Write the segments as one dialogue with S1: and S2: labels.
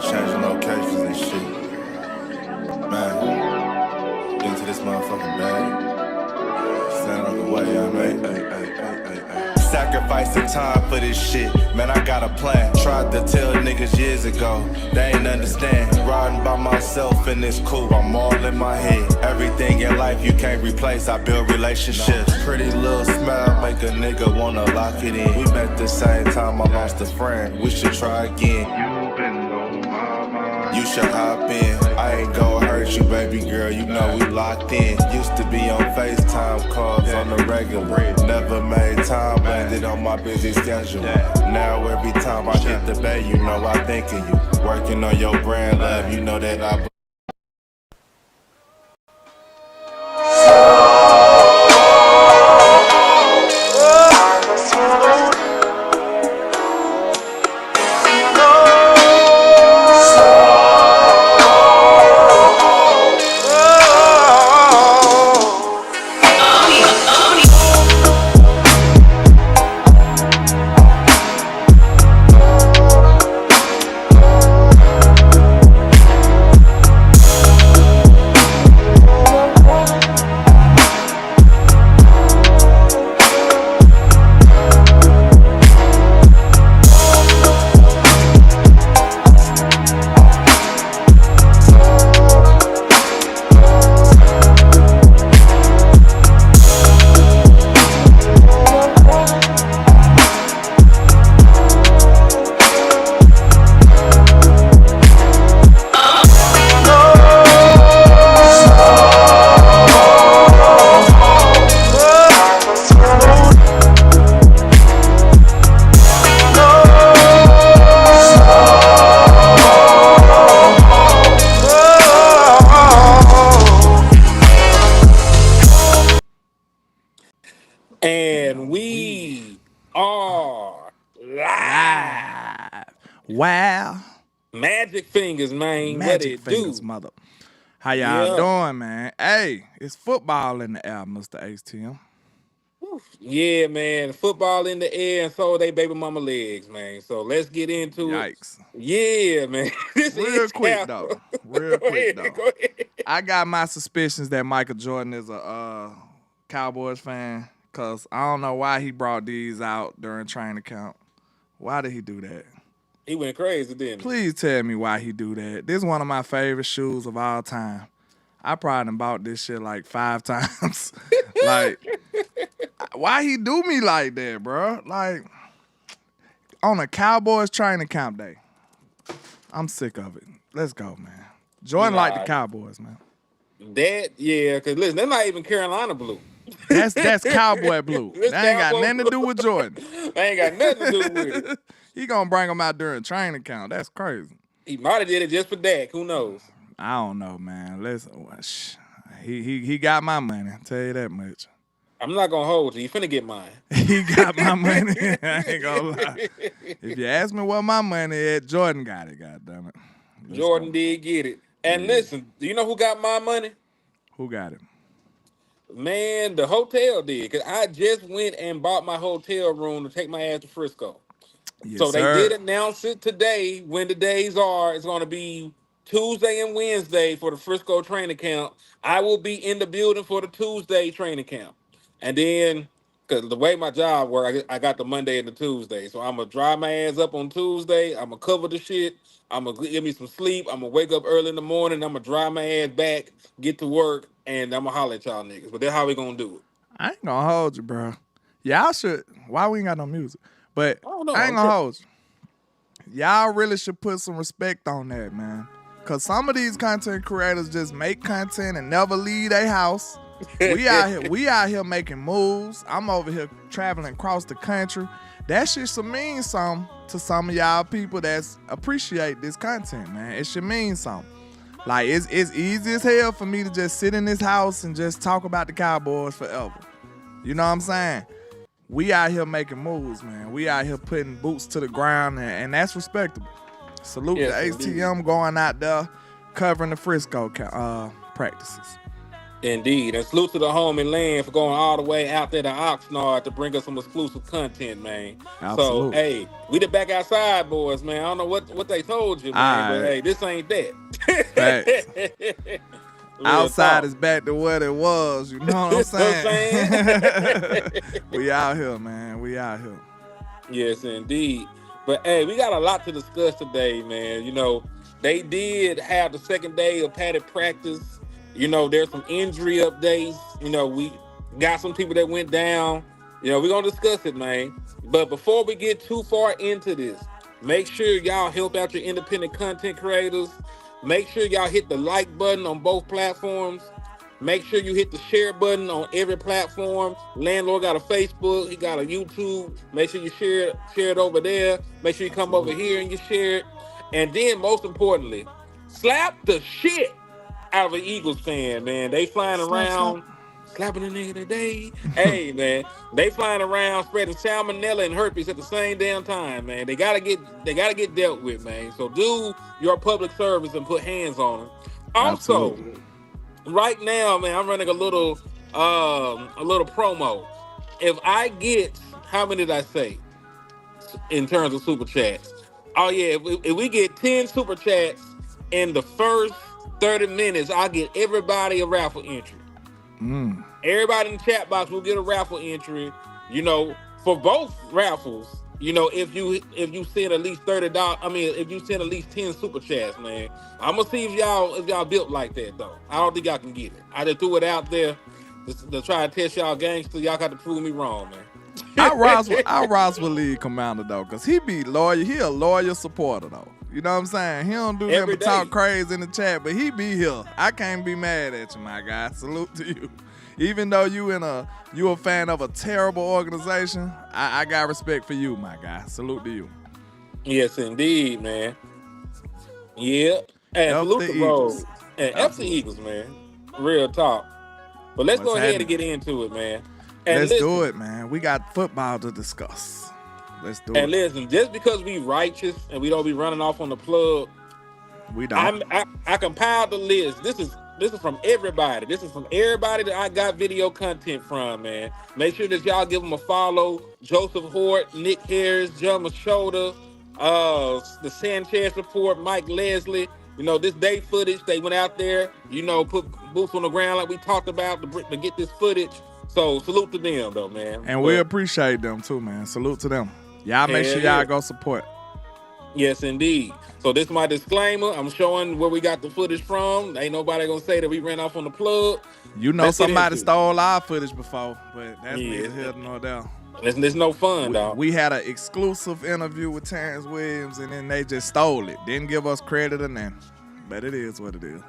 S1: changing locations and shit. Man, into this motherfucking bag. Stand on the way I made. Sacrificing time for this shit, man, I got a plan. Tried to tell niggas years ago, they ain't understand. Riding by myself and it's cool, I'm all in my head. Everything in life you can't replace, I build relationships. Pretty little smile make a nigga wanna lock it in. We met the same time I lost a friend, we should try again. You been on my mind, you should hop in. I ain't gon' hurt you, baby girl, you know we locked in. Used to be on FaceTime calls on the regular. Never made time, landed on my busy schedule. Now every time I hit the bay, you know I think of you. Working on your brand, love, you know that I
S2: And we are live.
S3: Wow.
S2: Magic fingers, man.
S3: Magic
S2: what it
S3: fingers,
S2: do?
S3: mother. How y'all doing, man? Hey, it's football in the air, Mr. HTM.
S2: Yeah, man. Football in the air, and so are they baby mama legs, man. So let's get into it.
S3: Yikes.
S2: Yeah, man. This
S3: Real
S2: is
S3: quick,
S2: Capital.
S3: though. Real
S2: Go
S3: quick,
S2: ahead,
S3: though.
S2: Go ahead.
S3: I got my suspicions that Michael Jordan is a Cowboys fan because I don't know why he brought these out during training camp. Why did he do that?
S2: He went crazy, didn't he?
S3: Please tell me why he do that. This is one of my favorite shoes of all time. I probably done bought this shit like 5 times. Like, why he do me like that, bro? Like, on a Cowboys training camp day. I'm sick of it. Let's go, man. Jordan like the Cowboys, man.
S2: Yeah, because listen, they're not even Carolina blue.
S3: That's Cowboy blue. That ain't got nothing to do with Jordan.
S2: They ain't got nothing to do with it.
S3: He gonna bring them out during training camp. That's crazy.
S2: He might have did it just for Dak. Who knows?
S3: I don't know, man. He got my money. I'll tell you that much.
S2: I'm not gonna hold you. You finna get mine.
S3: He got my money. I ain't gonna lie. If you ask me what my money is, Jordan got it. Goddamn it.
S2: Jordan did get it. And listen, do you know who got my money?
S3: Who got it?
S2: Man, the hotel did. Because I just went and bought my hotel room to take my ass to Frisco.
S3: Yes,
S2: so they
S3: sir.
S2: did announce it today when the days are. It's going to be Tuesday and Wednesday for the Frisco training camp. I will be in the building for the Tuesday training camp. And then, because the way my job works, I got the Monday and the Tuesday. So I'm going to drive my ass up on Tuesday. I'm going to cover the shit. I'm going to give me some sleep. I'm going to wake up early in the morning. I'm going to drive my ass back, get to work, and I'm going to holler at y'all niggas. But that's how we going to do it.
S3: I ain't going to hold you, bro. Y'all should. Why we ain't got no music? But I ain't going to hold you. Y'all really should put some respect on that, man. Because some of these content creators just make content and never leave their house. We out here making moves. I'm over here traveling across the country. That shit should mean something to some of y'all people that's appreciate this content, man. It should mean something. Like, it's easy as hell for me to just sit in this house and just talk about the Cowboys forever. You know what I'm saying? We out here making moves, man. We out here putting boots to the ground, and that's respectable. Salute to HTM going out there covering the Frisco practices.
S2: Indeed. And salute to the home and land for going all the way out there to Oxnard to bring us some exclusive content, man. So,
S3: Absolutely.
S2: hey, we the back outside boys, man. I don't know what they told you, man, but hey, this ain't that.
S3: Facts. Outside
S2: talk.
S3: is back to what it was. You know what I'm saying? We out here, man. We out here.
S2: Yes, indeed. But hey, we got a lot to discuss today, man. You know, they did have the second day of padded practice. You know, there's some injury updates. You know, we got some people that went down. You know, we're going to discuss it, man. But before we get too far into this, make sure y'all help out your independent content creators. Make sure y'all hit the like button on both platforms. Make sure you hit the share button on every platform. Landlord got a Facebook, he got a YouTube. Make sure you share it over there. Make sure you come over here and you share it. And then most importantly, slap the shit out of an Eagles fan, man. They flying around, slapping a nigga today. Hey, man, they flying around spreading salmonella and herpes at the same damn time, man. They gotta get dealt with, man. So do your public service and put hands on them. Also,
S3: Absolutely.
S2: right now, man, I'm running a little promo. If I get, how many did I say in terms of super chats? Oh yeah, if we get 10 super chats in the first 30 minutes, I'll get everybody a raffle entry. Everybody in the chat box will get a raffle entry. You know, for both raffles. You know, if you send at least $30, I mean, if you send at least 10 super chats, man, I'm gonna see if y'all built like that though. I don't think y'all can get it. I just threw it out there to try to test y'all gangster. Y'all got to prove me wrong, man.
S3: I rise with lead commander though, cause he be loyal. He a loyal supporter though. You know what I'm saying? He don't do nothing but talk crazy in the chat, but he be here. I can't be mad at you, my guy. Salute to you. Even though you a fan of a terrible organization, I got respect for you, my guy. Salute to you.
S2: Yes, indeed, man. Yeah. And salute the Eagles. And F the Eagles, man. Real talk. But let's go ahead and get into it, man. And
S3: let's do it, man. We got football to discuss. Let's do it.
S2: And listen, just because we righteous and we don't be running off on the plug,
S3: we don't.
S2: I compiled the list. This is from everybody. This is from everybody that I got video content from, man. Make sure that y'all give them a follow. Joseph Hort, Nick Harris, John Mashoda, the Sanchez Report, Mike Leslie. You know, this day footage, they went out there, you know, put boots on the ground like we talked about to get this footage. So salute to them, though, man.
S3: And we appreciate them, too, man. Salute to them. Y'all make sure y'all go support.
S2: Yes, indeed. So this is my disclaimer. I'm showing where we got the footage from. Ain't nobody gonna say that we ran off on the plug.
S3: You know, somebody stole our footage before, but that's neither here nor there.
S2: There's no fun, dog.
S3: We had an exclusive interview with Terrence Williams, and then they just stole it. Didn't give us credit or nothing. But it is what it is.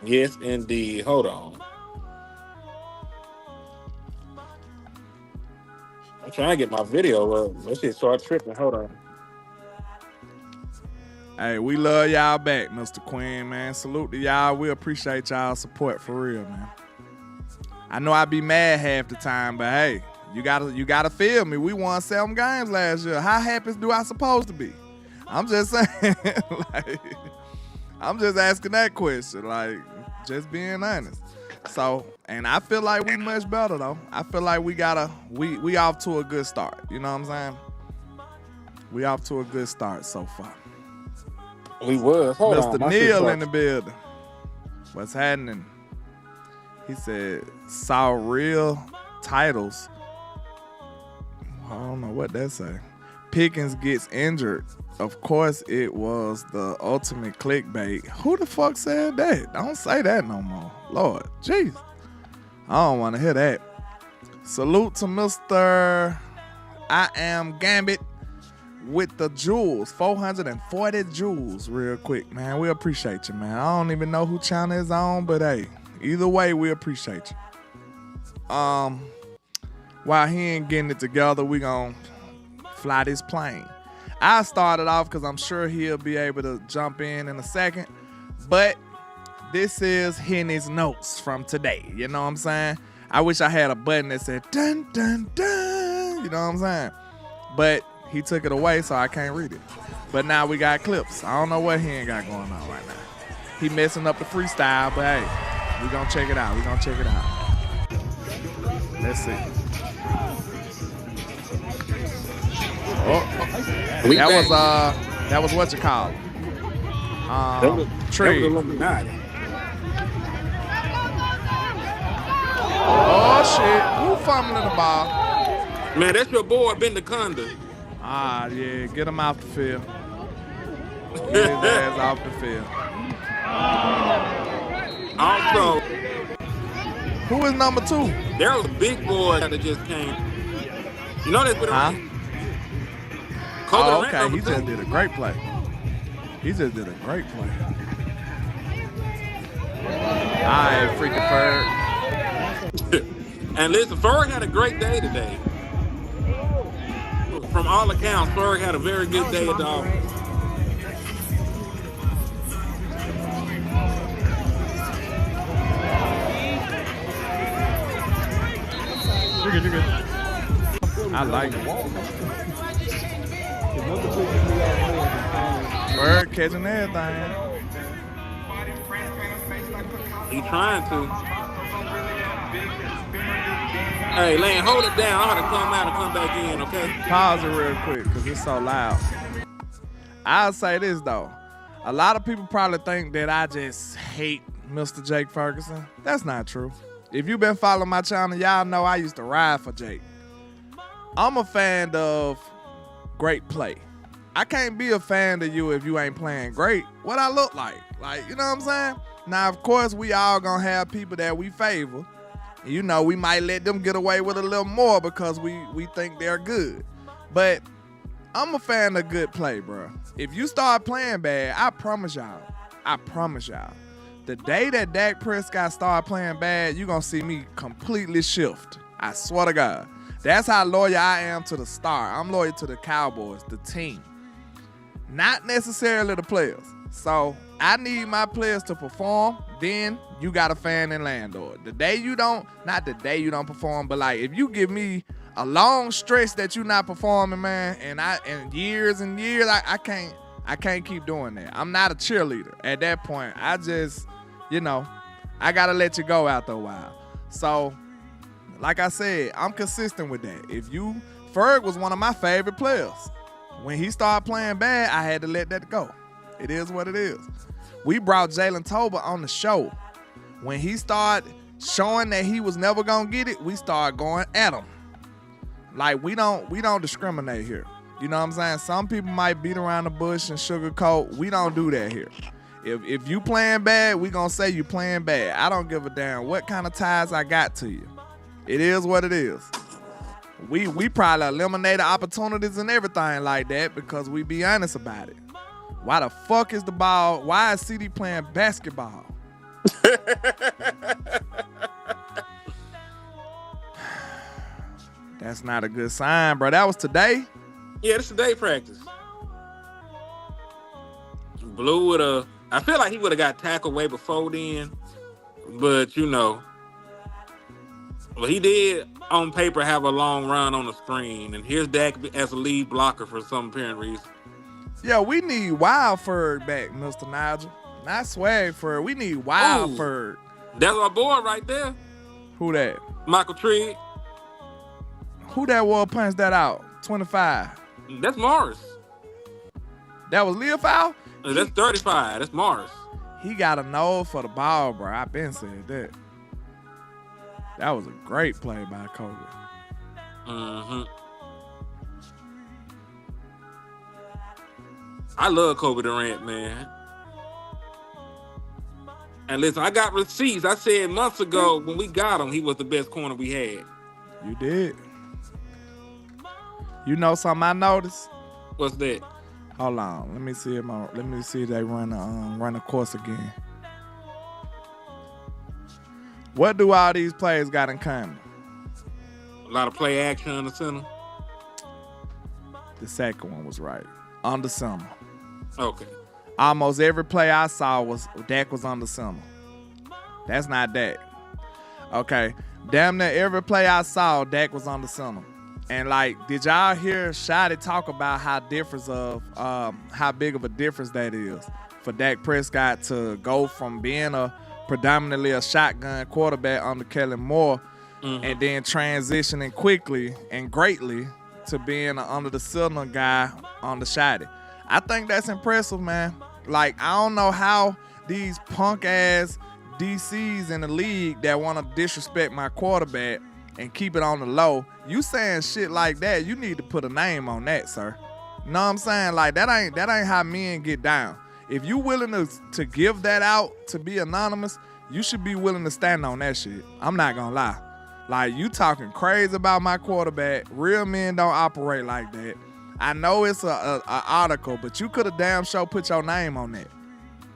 S2: Yes, indeed. Hold on. I'm trying to get my video up. Let's just start tripping. Hold on.
S3: Hey, we love y'all back, Mr. Quinn, man. Salute to y'all. We appreciate y'all support for real, man. I know I be mad half the time, but hey, you gotta feel me. We won 7 games last year. How happy do I supposed to be? I'm just saying, like, I'm just asking that question, like, just being honest. So, and I feel like we much better though. I feel like we off to a good start. You know what I'm saying? We off to a good start so far.
S2: We was. Hold on.
S3: Mr. Neal in the building. What's happening? He said, saw real titles. I don't know what that say. Pickens gets injured. Of course, it was the ultimate clickbait. Who the fuck said that? Don't say that no more. Lord, jeez. I don't want to hear that. Salute to Mr. I Am Gambit with the jewels. 440 jewels real quick, man. We appreciate you, man. I don't even know who channel is on, but hey, either way, we appreciate you. While he ain't getting it together, we gonna fly this plane. I started off because I'm sure he'll be able to jump in a second, but this is Henny's notes from today. You know what I'm saying? I wish I had a button that said dun dun dun. You know what I'm saying? But he took it away, so I can't read it. But now we got clips. I don't know what he ain't got going on right now. He messing up the freestyle, but hey, We gonna check it out. Let's see. That was what you call it. Tree. Oh shit! Who fumbling the ball?
S2: Man, that's your boy Ben Conda.
S3: Ah, yeah, get him off the field. Get his ass off the field.
S2: Also,
S3: who is number 2?
S2: There was a big boy that just came. You know that's been around.
S3: Oh, okay. He just did a great play. All right, freaking Ferg.
S2: And listen, Ferg had a great day today. From all accounts, Ferg had a very good day at the office.
S3: You're good. I like it. Ferg catching everything.
S2: He trying to. Hey, Lane, hold it down. I'm going to come out and come back in, okay?
S3: Pause it real quick because it's so loud. I'll say this, though. A lot of people probably think that I just hate Mr. Jake Ferguson. That's not true. If you've been following my channel, y'all know I used to ride for Jake. I'm a fan of great play. I can't be a fan of you if you ain't playing great. What I look like. Like, you know what I'm saying? Now, of course, we all gonna have people that we favor. You know, we might let them get away with a little more because we think they're good. But I'm a fan of good play, bro. If you start playing bad, I promise y'all, the day that Dak Prescott start playing bad, you're gonna see me completely shift. I swear to God. That's how loyal I am to the star. I'm loyal to the Cowboys, the team. Not necessarily the players. So I need my players to perform, then you got a fan in Landor. The day you don't, not the day you don't perform, but like if you give me a long stretch that you're not performing, man, and years and years, I can't keep doing that. I'm not a cheerleader. At that point, I just, I gotta let you go after a while. So, like I said, I'm consistent with that. Ferg was one of my favorite players. When he started playing bad, I had to let that go. It is what it is. We brought Jalen Tolbert on the show. When he started showing that he was never gonna get it, we started going at him. Like we don't discriminate here. You know what I'm saying? Some people might beat around the bush and sugarcoat. We don't do that here. If you playing bad, we gonna say you playing bad. I don't give a damn what kind of ties I got to you. It is what it is. We probably eliminated opportunities and everything like that because we be honest about it. Why the fuck is the ball? Why is CD playing basketball? That's not a good sign, bro. That was today?
S2: Yeah, this today practice. Blue would have. I feel like he would have got tackled way before then, but well, he did on paper have a long run on the screen, and here's Dak as a lead blocker for some apparent reason.
S3: Yeah, we need Wild Ferg back, Mr. Nigel. Not Swag Ferg. We need Wild Ferg.
S2: That's our boy right there.
S3: Who that?
S2: Michael Trigg.
S3: Who that was punched that out? 25.
S2: That's Morris.
S3: That was Leo Foul?
S2: That's 35. That's Morris.
S3: He got a nose for the ball, bro. I been said that. That was a great play by Kobe.
S2: Mm-hmm. I love Kobe Durant, man. And listen, I got receipts. I said months ago when we got him, he was the best corner we had.
S3: You did. You know something I noticed?
S2: What's that?
S3: Hold on. Let me see if they run a course again. What do all these players got in common?
S2: A lot of play action in the center.
S3: The second one was right. Under center.
S2: Okay.
S3: Almost every play I saw was Dak was under center. That's not Dak. Okay. Damn near every play I saw, Dak was under center. And did y'all hear Shotty talk about how big of a difference that is for Dak Prescott to go from being a predominantly a shotgun quarterback under Kellen Moore, and then transitioning quickly and greatly to being an under the cylinder guy on the shotty. I think that's impressive, man. Like, I don't know how these punk ass DCs in the league that want to disrespect my quarterback and keep it on the low. You saying shit like that, you need to put a name on that, sir. Know what I'm saying? Like, that ain't how men get down. If you willing to give that out to be anonymous, you should be willing to stand on that shit. I'm not gonna lie. Like, you talking crazy about my quarterback. Real men don't operate like that. I know it's a article, but you could have damn sure put your name on that.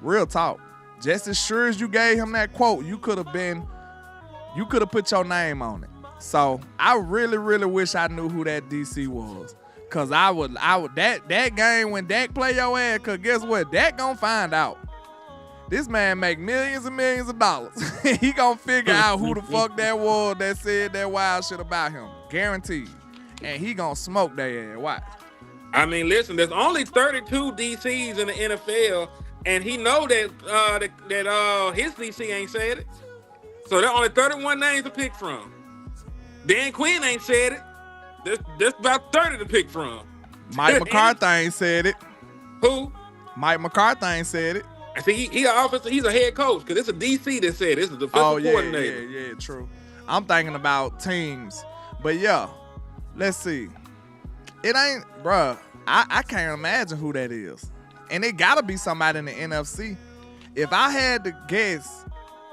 S3: Real talk. Just as sure as you gave him that quote, you could have put your name on it. So I really, really wish I knew who that DC was. Cause I would that game when Dak play your ass, cause guess what? Dak gonna find out. This man make millions and millions of dollars. He gonna figure out who the fuck that was that said that wild shit about him. Guaranteed. And he gonna smoke their ass. Watch.
S2: I mean, listen, there's only 32 DCs in the NFL, and he know that his DC ain't said it. So there are only 31 names to pick from. Dan Quinn ain't said it. There's about 30 to pick from.
S3: Mike McCarthy ain't said it.
S2: Who?
S3: Mike McCarthy ain't said it.
S2: I see he's a head coach, because it's a DC that said it. It's a defensive coordinator.
S3: Yeah, true. I'm thinking about teams. But yeah, let's see. It ain't, bruh, I can't imagine who that is. And it gotta be somebody in the NFC. If I had to guess,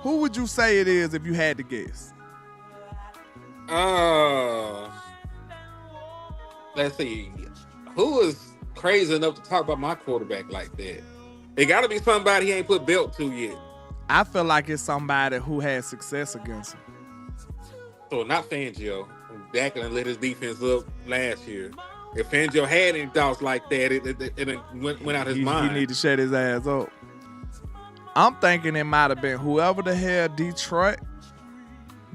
S3: who would you say it is if you had to guess?
S2: Let's see. Who is crazy enough to talk about my quarterback like that? It got to be somebody he ain't put belt to yet.
S3: I feel like it's somebody who had success against him.
S2: So not Fangio. Dak done lit his defense up last year. If Fangio had any thoughts like that, it went out his mind.
S3: He need to shut his ass up. I'm thinking it might have been whoever the hell Detroit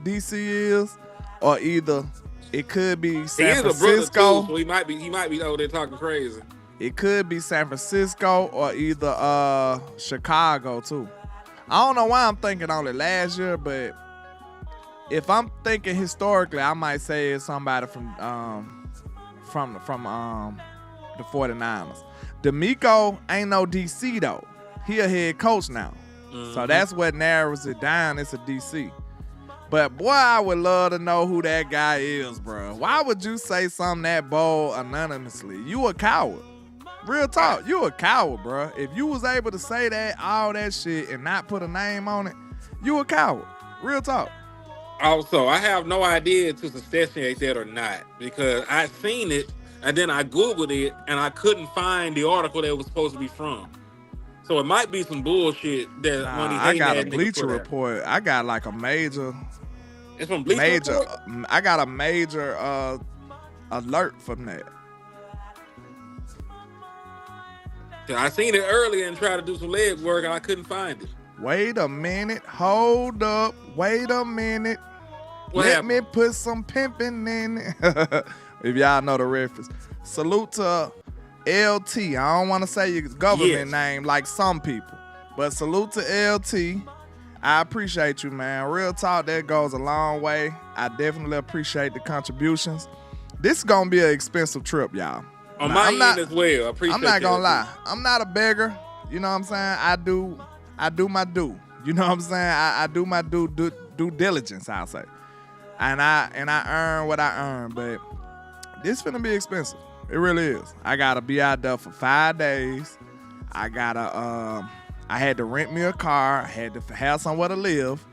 S3: DC is, or either it could be San Francisco.
S2: Too, so he might be over there talking crazy.
S3: It could be San Francisco or either Chicago too. I don't know why I'm thinking only last year, but if I'm thinking historically, I might say it's somebody from the 49ers. D'Amico ain't no DC though. He a head coach now. So that's what narrows it down. It's a DC. But boy, I would love to know who that guy is, bro. Why would you say something that bold anonymously? You a coward. Real talk, you a coward, bro. If you was able to say all that shit and not put a name on it, you a coward. Real talk.
S2: Also, I have no idea to substantiate that or not, because I seen it and then I Googled it and I couldn't find the article that it was supposed to be from. So it might be some bullshit that when he
S3: I got a Bleacher Report. I got like a major.
S2: It's from Bleacher Report?
S3: I got a major alert from that.
S2: I seen it earlier and tried to do some leg work and I couldn't find it.
S3: Wait a minute. Hold up. Wait a minute. Let me put some pimping in it. If y'all know the reference. Salute to LT. I don't want to say your government name like some people, but salute to LT. I appreciate you, man. Real talk, that goes a long way. I definitely appreciate the contributions. This is going to be an expensive trip, y'all.
S2: On my end as well. I appreciate
S3: I'm not gonna lie. I'm not a beggar. You know what I'm saying? I do my due. You know what I'm saying? I do my due diligence, I'll say. And I earn what I earn. But this finna be expensive. It really is. I gotta be out there for 5 days. I had to rent me a car. I had to have somewhere to live.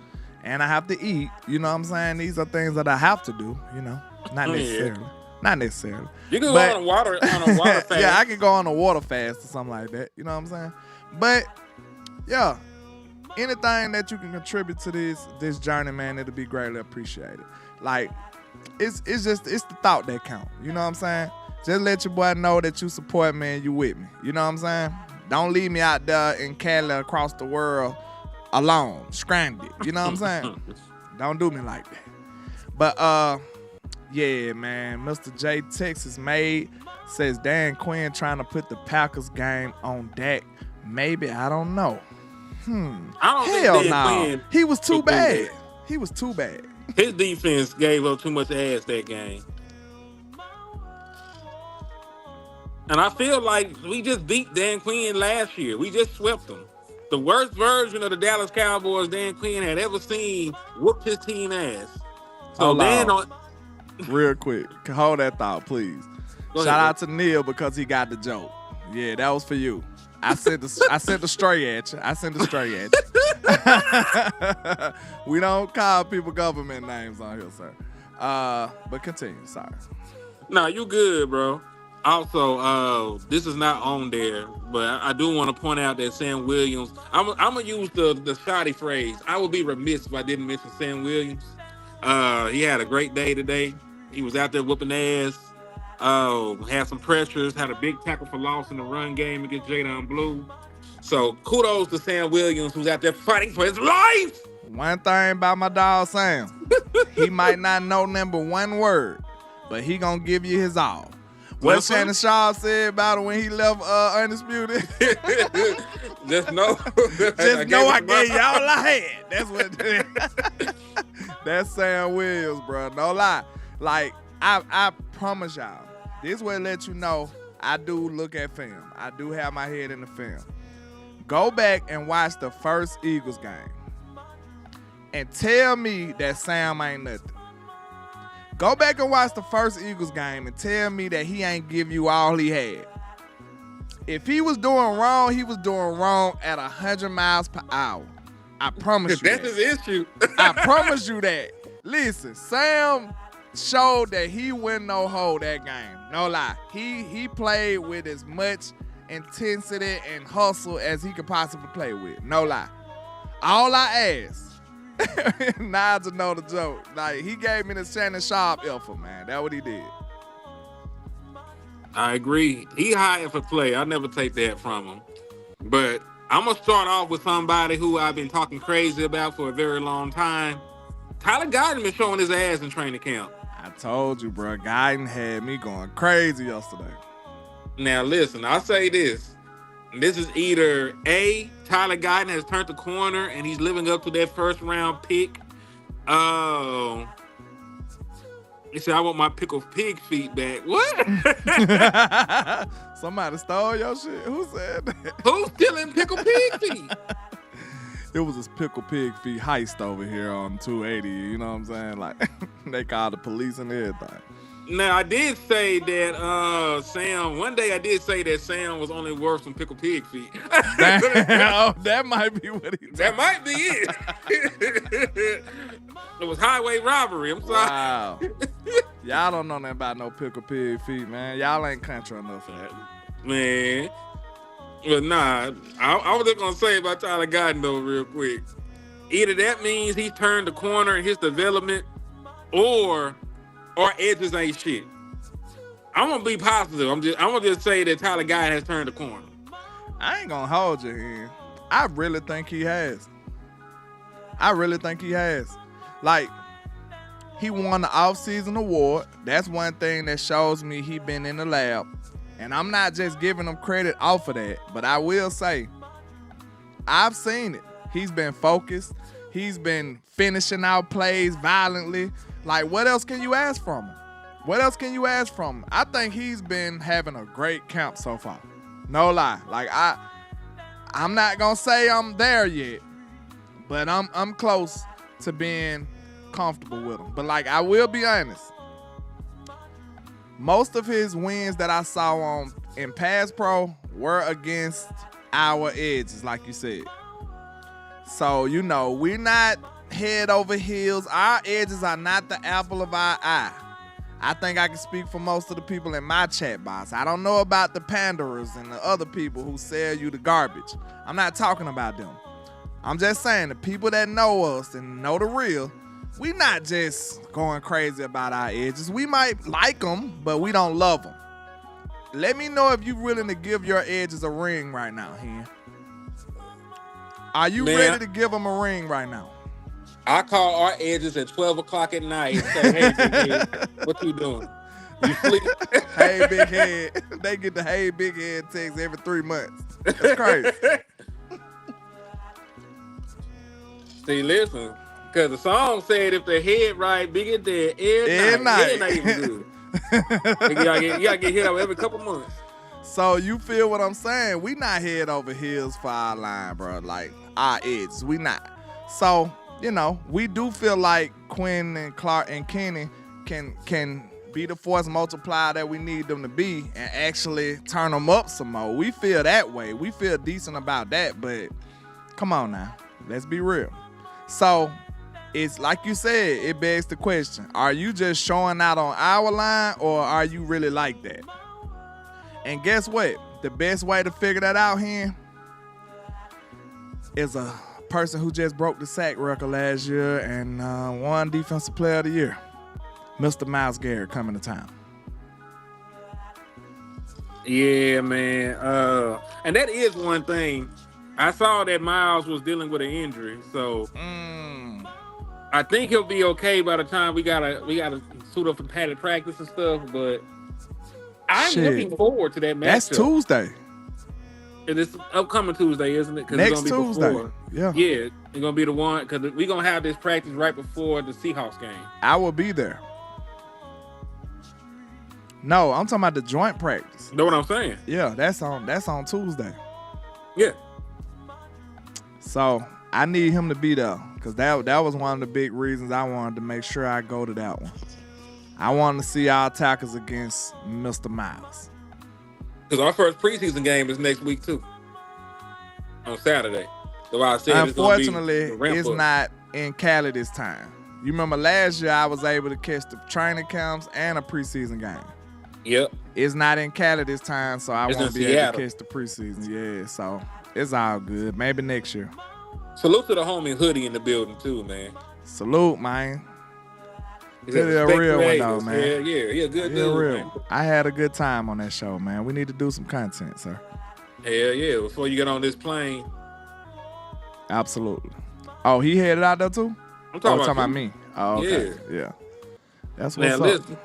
S3: And I have to eat. You know what I'm saying? These are things that I have to do, you know. Not necessarily.
S2: Yeah.
S3: Not necessarily.
S2: You can go on a water fast.
S3: Yeah, I can go on a water fast or something like that. You know what I'm saying? But yeah, anything that you can contribute to this journey, man, it'll be greatly appreciated. Like, it's the thought that count. You know what I'm saying? Just let your boy know that you support me and you with me. You know what I'm saying? Don't leave me out there in Cali across the world alone, stranded. You know what I'm saying? Don't do me like that. But yeah, man. Mr. J Texas Made says Dan Quinn trying to put the Packers game on Dak. Maybe, I don't know.
S2: I don't think
S3: Hell
S2: Dan
S3: no.
S2: Quinn
S3: He was too
S2: could do
S3: bad.
S2: that.
S3: He was too bad.
S2: His defense gave up too much ass that game. And I feel like we just beat Dan Quinn last year. We just swept them. The worst version of the Dallas Cowboys Dan Quinn had ever seen whooped his team ass. So
S3: Hold
S2: Dan
S3: on. Real quick. Hold that thought, please. Shout out to Neil because he got the joke. Yeah, that was for you. I sent the stray at you. We don't call people government names on here, sir. But continue. Sorry.
S2: No, you good, bro. Also, this is not on there, but I do want to point out that Sam Williams. I'm gonna use the shoddy phrase. I would be remiss if I didn't mention Sam Williams. He had a great day today. He was out there whooping ass. Had some pressures. Had a big tackle for loss in the run game against Jadon Blue. So kudos to Sam Williams, who's out there fighting for his life.
S3: One thing about my dog Sam, he might not know number one word, but he gonna give you his all. What Shannon Sharp said about it when he left Undisputed.
S2: Just know
S3: I gave y'all a hand. That's what. That's Sam Williams, bro. No lie. Like I promise y'all, this will let you know I do look at film. I do have my head in the film. Go back and watch the first Eagles game, and tell me that Sam ain't nothing. Go back and watch the first Eagles game and tell me that he ain't give you all he had. If he was doing wrong, he was doing wrong at 100 miles per hour. I promise you
S2: That's his issue.
S3: I promise you that. Listen, Sam showed that he win no hold that game. No lie. He played with as much intensity and hustle as he could possibly play with. No lie. All I ask, now to know the joke. Like, he gave me the Shannon Sharp effort, man. That's what he did.
S2: I agree. He hired for play. I'll never take that from him. But I'm going to start off with somebody who I've been talking crazy about for a very long time. Tyler Guyton been showing his ass in training camp.
S3: I told you, bro. Guyton had me going crazy yesterday.
S2: Now, listen, I'll say this. This is either A, Tyler Guyton has turned the corner and he's living up to that first round pick. He said, I want my pickled pig feet back. What?
S3: Somebody stole your shit? Who said that?
S2: Who's stealing pickled pig feet?
S3: It was this pickled pig feet heist over here on 280. You know what I'm saying? Like, they called the police and everything.
S2: Now, I did say that Sam, one day I did say that Sam was only worth some pickled pig feet.
S3: That might be what he
S2: That might be it. It was highway robbery. I'm sorry.
S3: Wow. Y'all don't know nothing about no pickled pig feet, man. Y'all ain't country enough for that.
S2: Man. But nah, I was just going to say about Tyler Guyton, though, real quick. Either that means he turned the corner in his development, or edges ain't shit. I'm gonna be positive. I'm gonna just say that Tyler Guyton has turned the corner.
S3: I ain't gonna hold you here. I really think he has. Like, he won the off-season award. That's one thing that shows me he been in the lab. And I'm not just giving him credit off of that, but I will say, I've seen it. He's been focused. He's been finishing out plays violently. Like, what else can you ask from him? I think he's been having a great camp so far. No lie. Like, I'm not gonna say I'm there yet, but I'm close to being comfortable with him. But like, I will be honest. Most of his wins that I saw in pass pro were against our edges, like you said. So, you know, we're not head over heels. Our edges are not the apple of our eye. I think I can speak for most of the people in my chat box. I don't know about the panderers and the other people who sell you the garbage. I'm not talking about them. I'm just saying the people that know us and know the real, we not just going crazy about our edges. We might like them, but we don't love them. Let me know if you're willing to give your edges a ring right now, Hen. Are you ready to give them a ring right now?
S2: I call our edges at 12 o'clock at night and say, hey, big head, what you doing? You sleep?
S3: Hey, big head. They get the hey, big head text every 3 months. That's crazy.
S2: See, listen, because the song said if the head right, bigger than every night. Head not even good. You gotta get hit up every couple months.
S3: So you feel what I'm saying? We not head over heels for our line, bro. Like our edges, we not. So we do feel like Quinn and Clark and Kenny can be the force multiplier that we need them to be and actually turn them up some more. We feel that way. We feel decent about that, but come on now, let's be real. So it's like you said, it begs the question, are you just showing out on our line or are you really like that? And guess what? The best way to figure that out here is a person who just broke the sack record last year and won Defensive Player of the Year. Mr. Myles Garrett coming to town.
S2: Yeah, man. And that is one thing. I saw that Myles was dealing with an injury, so I think he'll be okay by the time we gotta suit up for padded practice and stuff. But I'm looking forward to that matchup.
S3: That's Tuesday.
S2: And it's upcoming Tuesday, isn't it?
S3: Next it's gonna be Tuesday.
S2: Before.
S3: Yeah,
S2: it's gonna be the one because we're gonna have this practice right before the Seahawks game.
S3: I will be there. No, I'm talking about the joint practice.
S2: Know what I'm saying?
S3: Yeah, that's on Tuesday.
S2: Yeah.
S3: So I need him to be there because that was one of the big reasons I wanted to make sure I go to that one. I wanted to see our attackers against Mr. Myles.
S2: Because our first preseason game is next week too, on Saturday. So I said
S3: unfortunately, it's not in Cali this time. You remember last year I was able to catch the training camps and a preseason game.
S2: Yep.
S3: It's not in Cali this time, so I won't be
S2: Seattle.
S3: able to catch the preseason. Yeah, so it's all good. Maybe next year.
S2: Salute to the homie Hoodie in the building too, man.
S3: Salute, man.
S2: He's a
S3: real one though, man.
S2: Yeah, he a good dude,
S3: real.
S2: man.
S3: I had a good time on that show, man. We need to do some content, sir.
S2: Hell yeah, before you get on this plane.
S3: Absolutely. Oh, he headed out there too?
S2: I'm talking
S3: about me. Oh, okay. Yeah. That's what's
S2: up. Listen,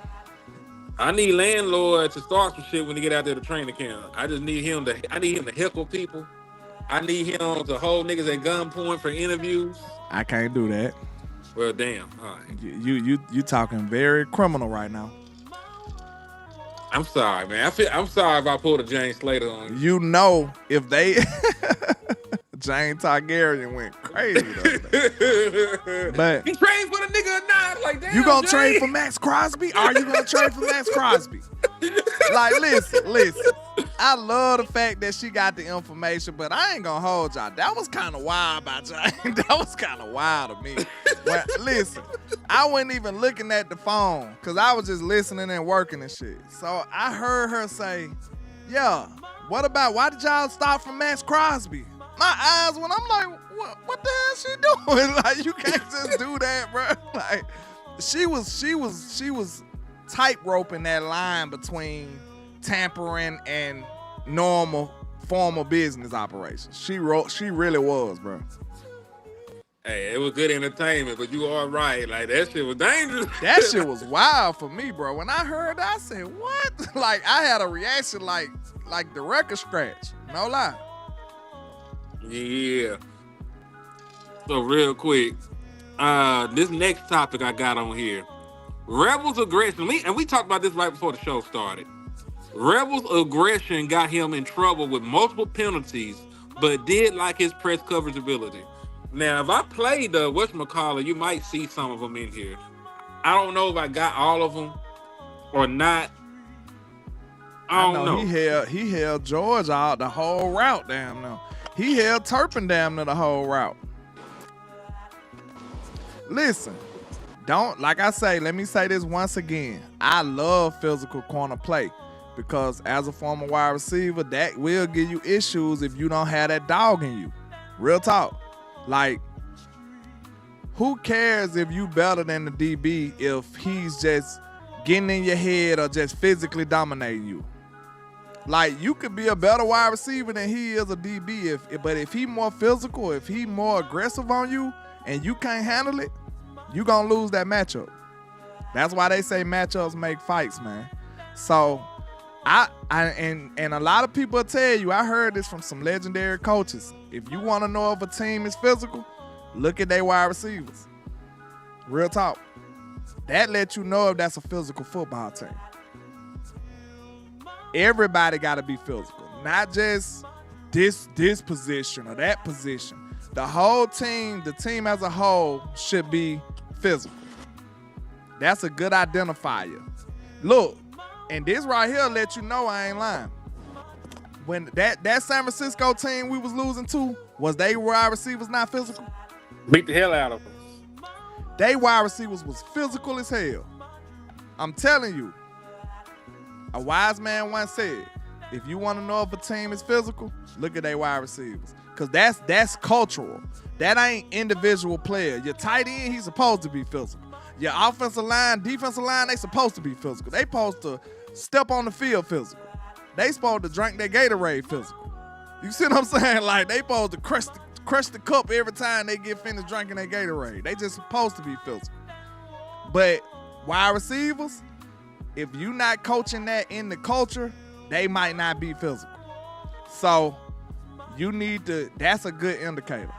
S2: I need landlord to start some shit when he get out there to training camp. I need him to heckle people. I need him to hold niggas at gunpoint for interviews.
S3: I can't do that.
S2: Well, damn. All right.
S3: You talking very criminal right now.
S2: I'm sorry, man. I'm sorry if I pulled a James Slater on you.
S3: You know, if they James Targaryen went crazy though. But
S2: he trained for the nigga or not? Like, damn,
S3: you gonna
S2: James.
S3: trade for Max Crosby? Are you gonna trade for Max Crosby? Like, listen. I love the fact that she got the information, but I ain't gonna hold y'all. That was kind of wild by James. That was kind of wild to me. But listen, I wasn't even looking at the phone because I was just listening and working and shit. So I heard her say, yeah, why did y'all stop from Max Crosby? My eyes went, I'm like, what the hell she doing? Like, you can't just do that, bro. Like, she was tightroping that line between tampering and normal formal business operations. She really was, bro.
S2: Hey, it was good entertainment, but you are right. Like, that shit was dangerous.
S3: That shit was wild for me, bro. When I heard that, I said, what? Like, I had a reaction like the record scratch. No lie.
S2: Yeah. So real quick, this next topic I got on here, Rebels aggression. We talked about this right before the show started. Rebels aggression got him in trouble with multiple penalties, but did like his press coverage ability. Now, if I play the whatchamacallit, you might see some of them in here. I don't know if I got all of them or not. I don't know.
S3: He held George out the whole route, damn no. He held Turpin damn near the whole route. Listen, like I say, let me say this once again. I love physical corner play because as a former wide receiver, that will give you issues if you don't have that dog in you. Real talk. Like, who cares if you better than the DB if he's just getting in your head or just physically dominating you? Like, you could be a better wide receiver than he is a DB, but if he more physical, if he more aggressive on you and you can't handle it, you gonna lose that matchup. That's why they say matchups make fights, man. So, and a lot of people tell you, I heard this from some legendary coaches. If you want to know if a team is physical, Look at their wide receivers. Real talk. That lets you know if that's a physical football team. Everybody got to be physical, not just this position or that position. The whole team, the team as a whole, should be physical. That's a good identifier. Look, and this right here let you know I ain't lying. When that San Francisco team we was losing to, was they wide receivers not physical?
S2: Beat the hell out of them.
S3: They wide receivers was physical as hell. I'm telling you. A wise man once said, if you want to know if a team is physical, look at their wide receivers. Because that's cultural. That ain't individual player. Your tight end, he's supposed to be physical. Your offensive line, defensive line, they supposed to be physical. They supposed to step on the field physical. They supposed to drink their Gatorade physical. You see what I'm saying? Like, they supposed to crush the cup every time they get finished drinking their Gatorade. They just supposed to be physical. But wide receivers, if you not coaching that in the culture, they might not be physical. So you need to, that's a good indicator.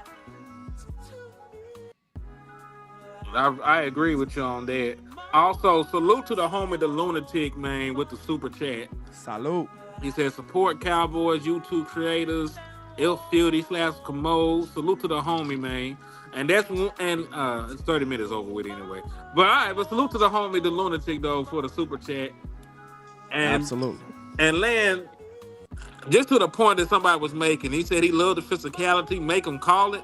S2: I agree with you on that. Also, salute to the homie, the Lunatic, man, with the super chat.
S3: Salute.
S2: He says, support Cowboys, YouTube creators, Ilfildy/Commode. Salute to the homie, man. And it's 30 minutes over with anyway. But all right, but salute to the homie, the Lunatic, though, for the super chat. And,
S3: absolutely.
S2: And Lan, just to the point that somebody was making, he said he loved the physicality, make them call it.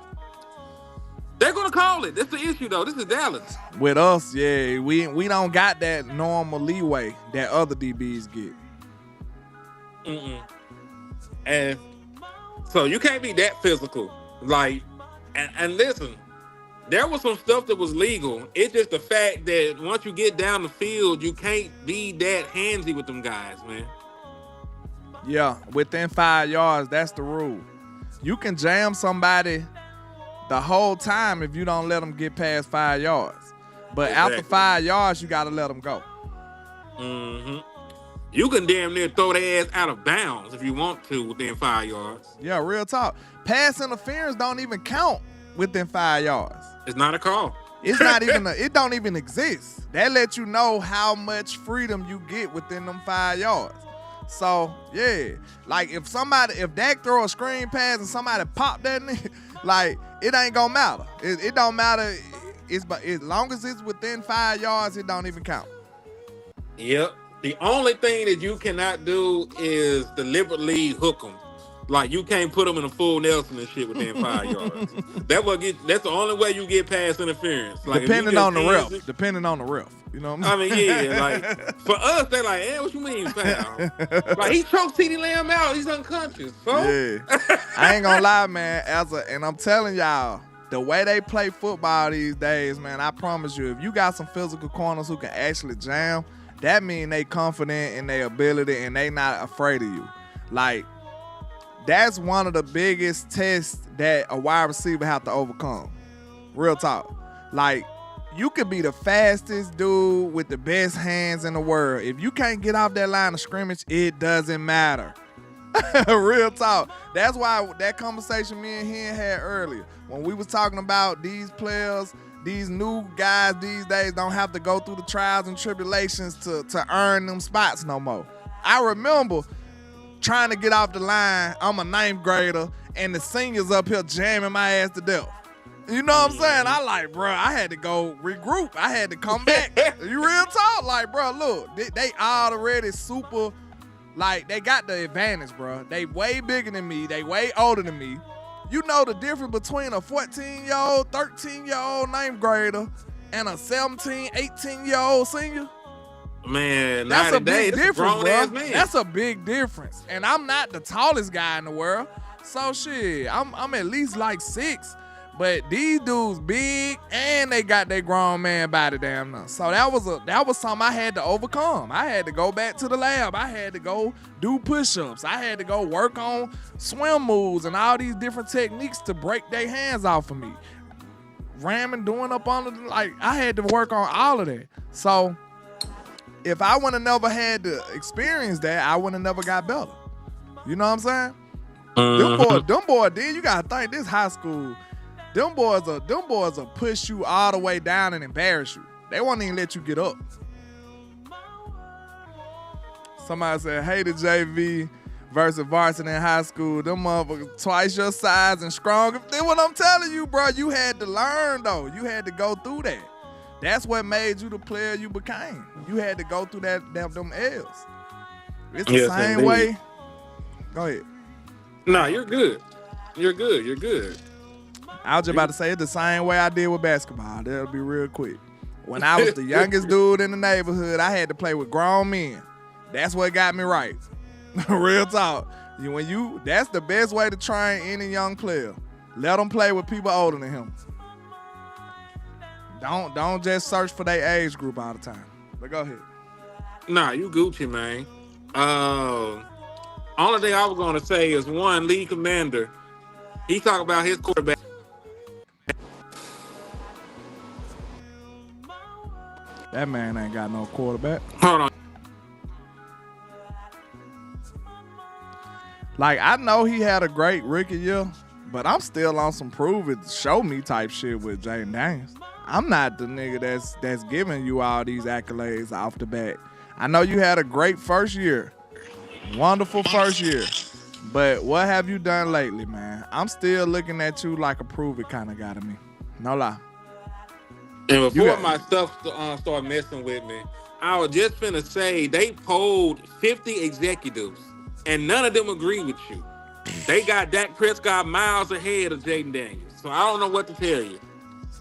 S2: They're gonna call it. That's the issue, though. This is Dallas.
S3: With us, yeah, we don't got that normal leeway that other DBs get.
S2: And so you can't be that physical. Like, and listen, there was some stuff that was legal. It's just the fact that once you get down the field, you can't be that handsy with them guys, man.
S3: Yeah, within 5 yards, that's the rule. You can jam somebody the whole time if you don't let them get past 5 yards. But after 5 yards, you got to let them go.
S2: You can damn near throw their ass out of bounds if you want to within 5 yards.
S3: Yeah, real talk. Pass interference don't even count within 5 yards.
S2: It's not a call.
S3: It's not even it don't even exist. That lets you know how much freedom you get within them 5 yards. So, yeah. Like, if Dak throw a screen pass and somebody pop that nigga, like, it ain't gonna matter. It don't matter. But as long as it's within 5 yards, it don't even count.
S2: Yep. The only thing that you cannot do is deliberately hook them. Like, you can't put them in a full Nelson and shit within 5 yards. That's the only way you get past interference. Like,
S3: depending on the ref. You know what I mean?
S2: Yeah. Like, for us, they're like, what you mean foul? Like, he choked CeeDee Lamb out. He's unconscious. So?
S3: Yeah. I ain't gonna lie, man. And I'm telling y'all, the way they play football these days, man, I promise you, if you got some physical corners who can actually jam, that mean they confident in their ability and they not afraid of you. Like, that's one of the biggest tests that a wide receiver have to overcome. Real talk. Like, you could be the fastest dude with the best hands in the world. If you can't get off that line of scrimmage, it doesn't matter. Real talk. That's why that conversation me and him had earlier, when we was talking about these players, these new guys these days don't have to go through the trials and tribulations to earn them spots no more. I remember trying to get off the line. I'm a 9th grader, and the seniors up here jamming my ass to death. You know what I'm saying? I like, bro, I had to go regroup. I had to come back. You real talk? Like, bro, look, they already super, like, they got the advantage, bro. They way bigger than me. They way older than me. You know the difference between a 14-year-old, 13-year-old 9th grader and a 17, 18-year-old senior?
S2: Man,
S3: that's a big difference, bro.
S2: Man.
S3: That's a big difference. And I'm not the tallest guy in the world. So, shit, I'm at least like 6. But these dudes big, and they got their grown man body damn now. So that was something I had to overcome. I had to go back to the lab. I had to go do push-ups. I had to go work on swim moves and all these different techniques to break their hands off of me. Ramming, doing up on the, like, I had to work on all of that. So if I would have never had to experience that, I would have never got better. You know what I'm saying? Them boy, then you gotta think this high school. Them boys will push you all the way down and embarrass you. They won't even let you get up. Somebody said, hated JV versus varsity in high school. Them motherfuckers twice your size and strong. Then what I'm telling you, bro, you had to learn, though. You had to go through that. That's what made you the player you became. You had to go through them L's. It's the same way. Go ahead.
S2: No, you're good. You're good.
S3: I was just about to say it the same way I did with basketball. That'll be real quick. When I was the youngest dude in the neighborhood, I had to play with grown men. That's what got me right. Real talk. That's the best way to train any young player. Let them play with people older than him. Don't just search for their age group all the time. But go ahead.
S2: Nah, you Gucci, man. Only thing I was gonna say is one, Lee Commander. He talked about his quarterback.
S3: That man ain't got no quarterback.
S2: Hold on.
S3: Like, I know he had a great rookie year, but I'm still on some prove it, show me type shit with Jaden Daniels. I'm not the nigga that's giving you all these accolades off the bat. I know you had a great first year. Wonderful first year. But what have you done lately, man? I'm still looking at you like a prove it kind of guy to me. No lie.
S2: And before my stuff started messing with me, I was just finna say they polled 50 executives, and none of them agree with you. They got Dak Prescott miles ahead of Jaden Daniels. So I don't know what to tell you.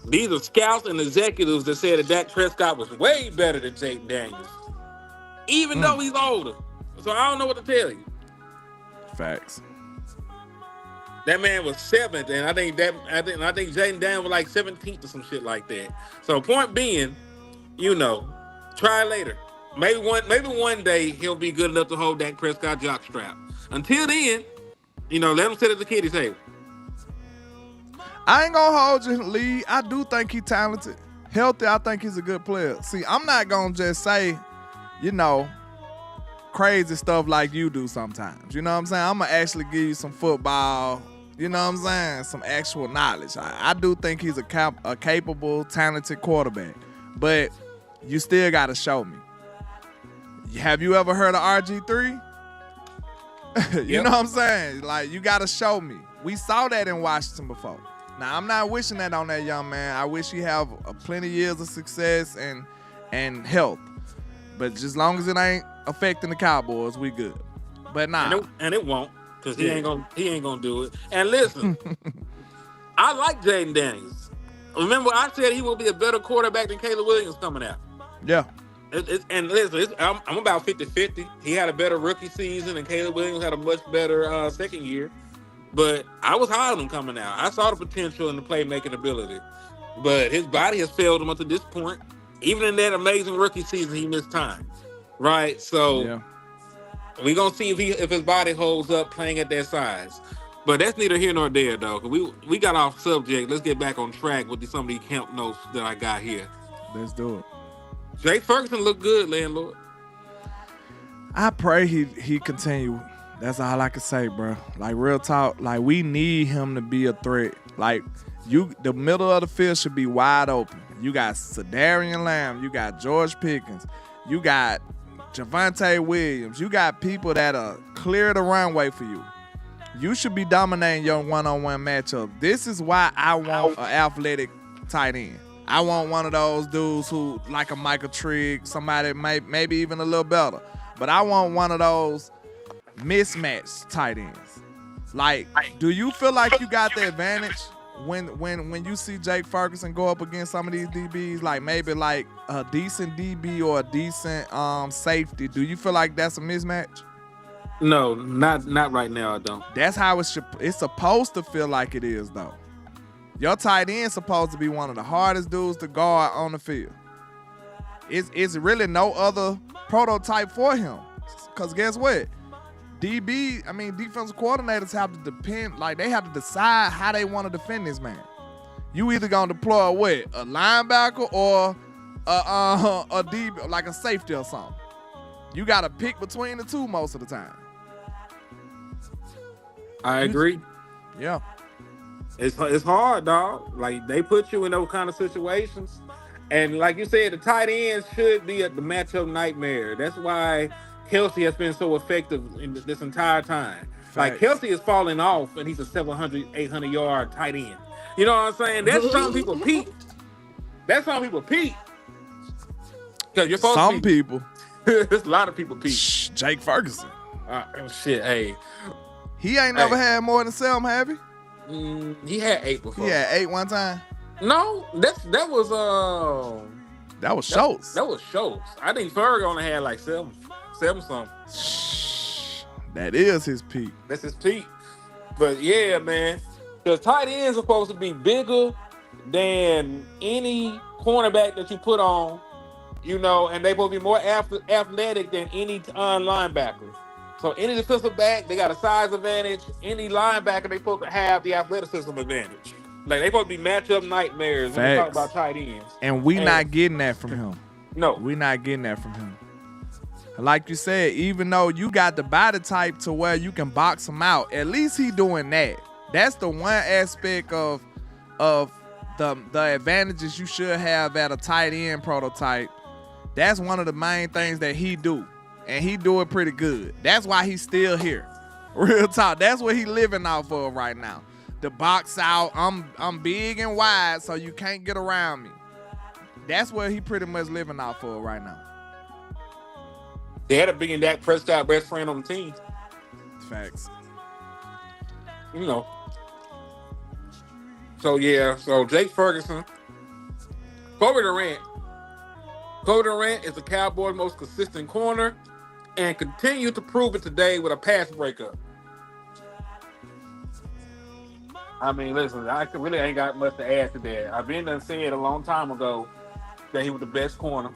S2: These are scouts and executives that said that Dak Prescott was way better than Jaden Daniels, even though he's older. So I don't know what to tell you.
S3: Facts.
S2: That man was 7th, and I think Jaden Daniels was like 17th or some shit like that. So point being, try later. Maybe one day he'll be good enough to hold Dak Prescott jockstrap. Until then, let him sit at the kiddie table.
S3: I ain't gonna hold you, Lee. I do think he's talented. Healthy, I think he's a good player. See, I'm not gonna just say, crazy stuff like you do sometimes. You know what I'm saying? I'm gonna actually give you some football, some actual knowledge. I do think he's a capable, talented quarterback. But you still gotta show me. Have you ever heard of RG3? You know what I'm saying? Like, you gotta show me. We saw that in Washington before. Now, I'm not wishing that on that young man. I wish he have plenty years of success and health. But just as long as it ain't affecting the Cowboys, we good. But nah.
S2: And it won't, because he ain't gonna do it. And listen, I like Jaden Daniels. Remember, I said he will be a better quarterback than Caleb Williams coming out.
S3: Yeah.
S2: And listen, I'm about 50-50. He had a better rookie season, and Caleb Williams had a much better second year. But I was high on him coming out. I saw the potential and the playmaking ability. But his body has failed him up to this point. Even in that amazing rookie season, he missed time. Right? So we're going to see if his body holds up playing at that size. But that's neither here nor there, though. We got off subject. Let's get back on track with some of these camp notes that I got here.
S3: Let's do it.
S2: Jake Ferguson looked good, landlord.
S3: I pray he continue. That's all I can say, bro. Like, real talk. Like, we need him to be a threat. Like, the middle of the field should be wide open. You got Sedarian Lamb. You got George Pickens. You got Javonte Williams. You got people that are clear the runway for you. You should be dominating your one-on-one matchup. This is why I want an athletic tight end. I want one of those dudes who, like a Michael Trigg, somebody maybe even a little better. But I want one of those mismatched tight ends. Like, do you feel like you got the advantage when you see Jake Ferguson go up against some of these DBs, like maybe like a decent DB or a decent safety? Do you feel like that's a mismatch?
S2: No, not right now. I don't.
S3: That's how it's supposed to feel like it is, though. Your tight end supposed to be one of the hardest dudes to guard on the field. It's really no other prototype for him. Because guess what? Defensive coordinators have to they have to decide how they want to defend this man. You either gonna deploy a linebacker or a DB, like a safety or something. You gotta pick between the two most of the time.
S2: I agree.
S3: Yeah.
S2: It's hard, dog. Like they put you in those kind of situations, and like you said, the tight ends should be the matchup nightmare. That's why Kelsey has been so effective in this entire time. Like
S3: Facts.
S2: Kelsey is falling off, and he's a 700, 800-yard tight end. You know what I'm saying? That's some people peak. That's some people peak. Because you're supposed
S3: Some
S2: to be.
S3: people.
S2: There's a lot of people peak.
S3: Jake Ferguson.
S2: Shit, hey.
S3: He ain't never had more than 7, have he?
S2: He had 8 before.
S3: He had 8 one time.
S2: No, that was
S3: Schultz.
S2: That was Schultz. I think Ferg only had like 7 something.
S3: That is his peak.
S2: That's his peak. But yeah, man, because tight ends are supposed to be bigger than any cornerback that you put on, and they supposed to be more athletic than any linebacker. So any defensive back, they got a size advantage. Any linebacker, they supposed to have the athleticism advantage. Like they supposed to be matchup nightmares when we talk about tight ends.
S3: And we not getting that from him.
S2: No.
S3: We not getting that from him. Like you said, even though you got the body type to where you can box him out, at least he doing that. That's the one aspect of the advantages you should have at a tight end prototype. That's one of the main things that he do. And he do it pretty good. That's why he's still here. Real talk. That's what he living off of right now. The box out. I'm big and wide, so you can't get around me. That's what he pretty much living off of right now.
S2: They had to bring Dak Prescott best friend on the team.
S3: Facts.
S2: So yeah. So Jake Ferguson, Cobie Durant. Cobie Durant is the Cowboys' most consistent corner, and continue to prove it today with a pass breakup. I mean, listen, I really ain't got much to add to that. I've been done said a long time ago that he was the best corner.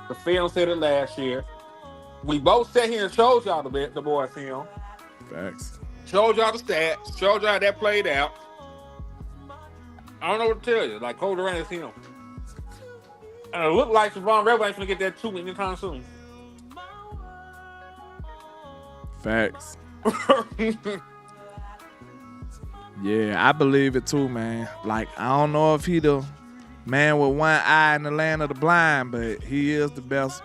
S2: The film said it last year. We both sat here and showed y'all the boy film.
S3: Facts.
S2: Showed y'all the stats. Showed y'all that played out. I don't know what to tell you. Like, Cobie Durant is him. And it looked like Savon Rebel ain't gonna get that 2 anytime soon.
S3: Facts. Yeah, I believe it too, man. Like, I don't know if he the man with one eye in the land of the blind, but he is the best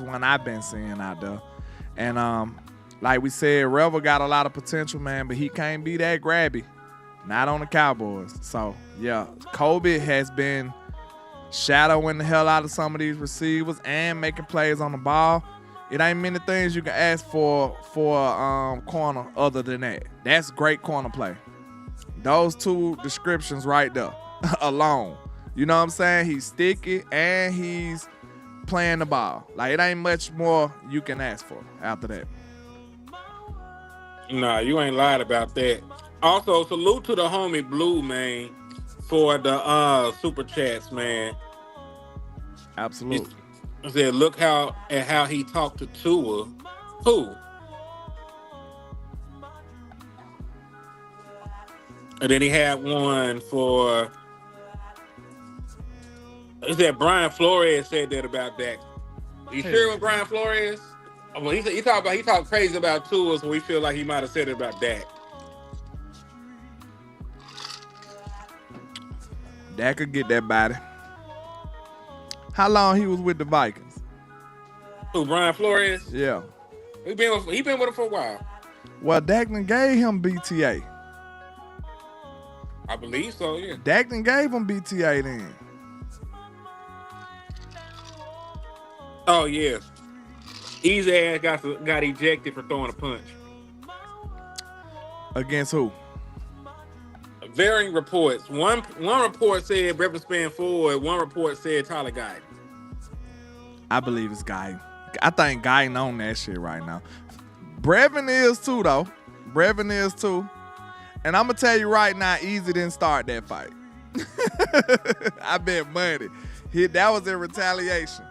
S3: one I've been seeing out there. And like we said, Revel got a lot of potential, man, but he can't be that grabby. Not on the Cowboys. So, yeah, Cobie has been shadowing the hell out of some of these receivers and making plays on the ball. It ain't many things you can ask for corner other than that. That's great corner play. Those 2 descriptions right there alone. You know what I'm saying? He's sticky and he's playing the ball. Like, it ain't much more you can ask for after that.
S2: Nah, you ain't lied about that. Also, salute to the homie Blue, man, for the super chats, man.
S3: Absolutely.
S2: He said, look at how he talked to Tua. Who? And then he had one for. He said Brian Flores said that about Dak. You sure it was Brian Flores? Well, he talked crazy about Tua, so we feel like he might have said it about Dak.
S3: Dak could get that body. How long he was with the Vikings?
S2: Who, Brian Flores?
S3: Yeah.
S2: He been with him for a while.
S3: Well, Dak done gave him BTA.
S2: I believe so, yeah.
S3: Dak done gave him BTA then.
S2: Oh, yeah. Easy ass got ejected for throwing a punch.
S3: Against who?
S2: Varying reports. One report said Brevin Span Ford. One report said Tyler Guyton.
S3: I believe it's Guyton. I think Guyton on that shit right now. Brevin is too, though. Brevin is too. And I'm going to tell you right now, Easy didn't start that fight. I bet money. That was in retaliation.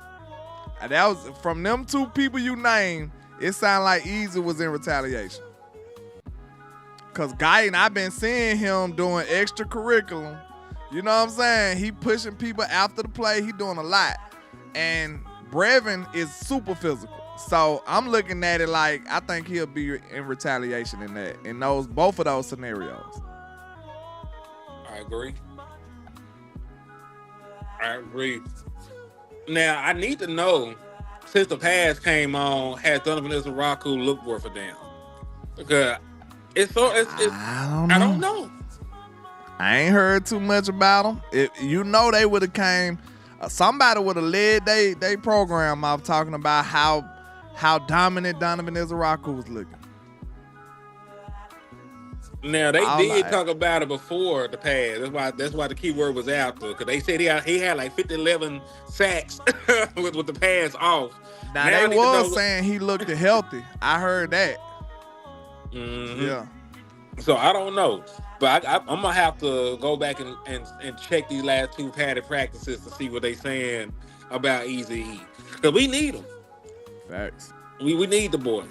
S3: That was from them 2 people you named. It sounded like Easy was in retaliation. Because Guyton, I've been seeing him doing extracurriculum. You know what I'm saying? He pushing people after the play. He doing a lot. And Brevin is super physical. So I'm looking at it like I think he'll be in retaliation in both of those scenarios.
S2: agree. I agree. Now I need to know, since the pass came on, has Donovan Izaraku looked worth a damn? Because I don't know.
S3: I ain't heard too much about them. They would have came. Somebody would have led they program off talking about how dominant Donovan Izaraku was looking.
S2: Now they did talk about it before the pass. That's why the key word was after, because they said he had like 11 sacks with the pass off.
S3: Now they was saying he looked healthy. I heard that.
S2: Mm-hmm.
S3: Yeah.
S2: So I don't know, but I'm gonna have to go back and check these last two padded practices to see what they saying about Easy E, because we need him.
S3: Facts.
S2: We need the boy.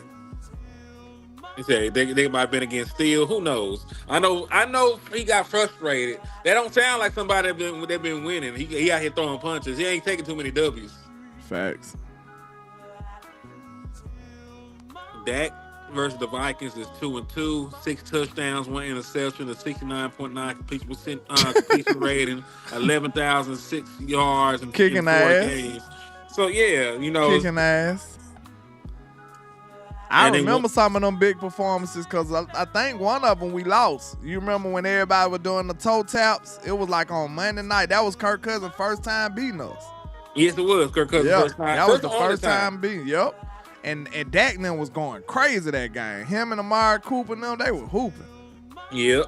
S2: He said they might have been against Steele. Who knows? I know he got frustrated. That don't sound like somebody that been winning. He out here throwing punches. He ain't taking too many W's.
S3: Facts.
S2: Dak versus the Vikings is 2-2, 6 touchdowns, 1 interception, a 69.9 completion rating, 11,006 yards, and
S3: kicking
S2: in 4
S3: ass.
S2: games. So yeah,
S3: kicking ass. I remember some of them big performances because I think one of them we lost. You remember when everybody was doing the toe taps? It was like on Monday night. That was Kirk Cousins' first time beating us.
S2: Yes, it was Kirk Cousins' first time.
S3: That was the first time beating. Yep. And Dak then was going crazy that game. Him and Amari Cooper and them, they were hooping.
S2: Yep.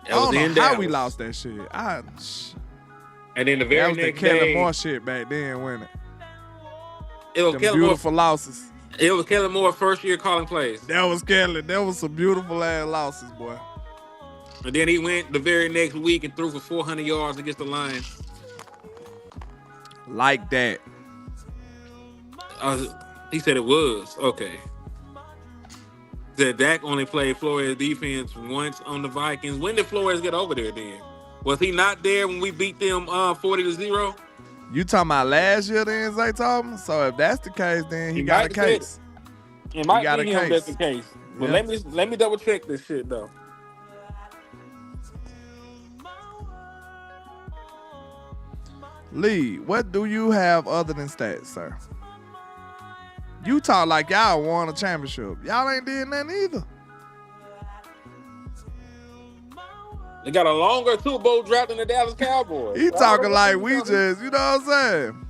S3: I don't know how we lost that shit.
S2: And then the very next day,
S3: that was the Kellen Moore shit back then, wasn't it?
S2: It was
S3: Them beautiful losses.
S2: It was Kellen Moore first year calling plays.
S3: That was Kellen. That was some beautiful ass losses, boy.
S2: And then he went the very next week and threw for 400 yards against the Lions.
S3: Like that.
S2: He said it was. Okay. Said Dak only played Flores defense once on the Vikings. When did Flores get over there then? Was he not there when we beat them 40-0?
S3: You talking about last year then, Zay Thomas? So if that's the case, then he got a case.
S2: It might be him that's the case. But let me double check this shit though.
S3: Lee, what do you have other than stats, sir? You talk like y'all won a championship. Y'all ain't did nothing either.
S2: They got a longer Super Bowl drought than the Dallas Cowboys.
S3: He talking like we just, you know what I'm saying?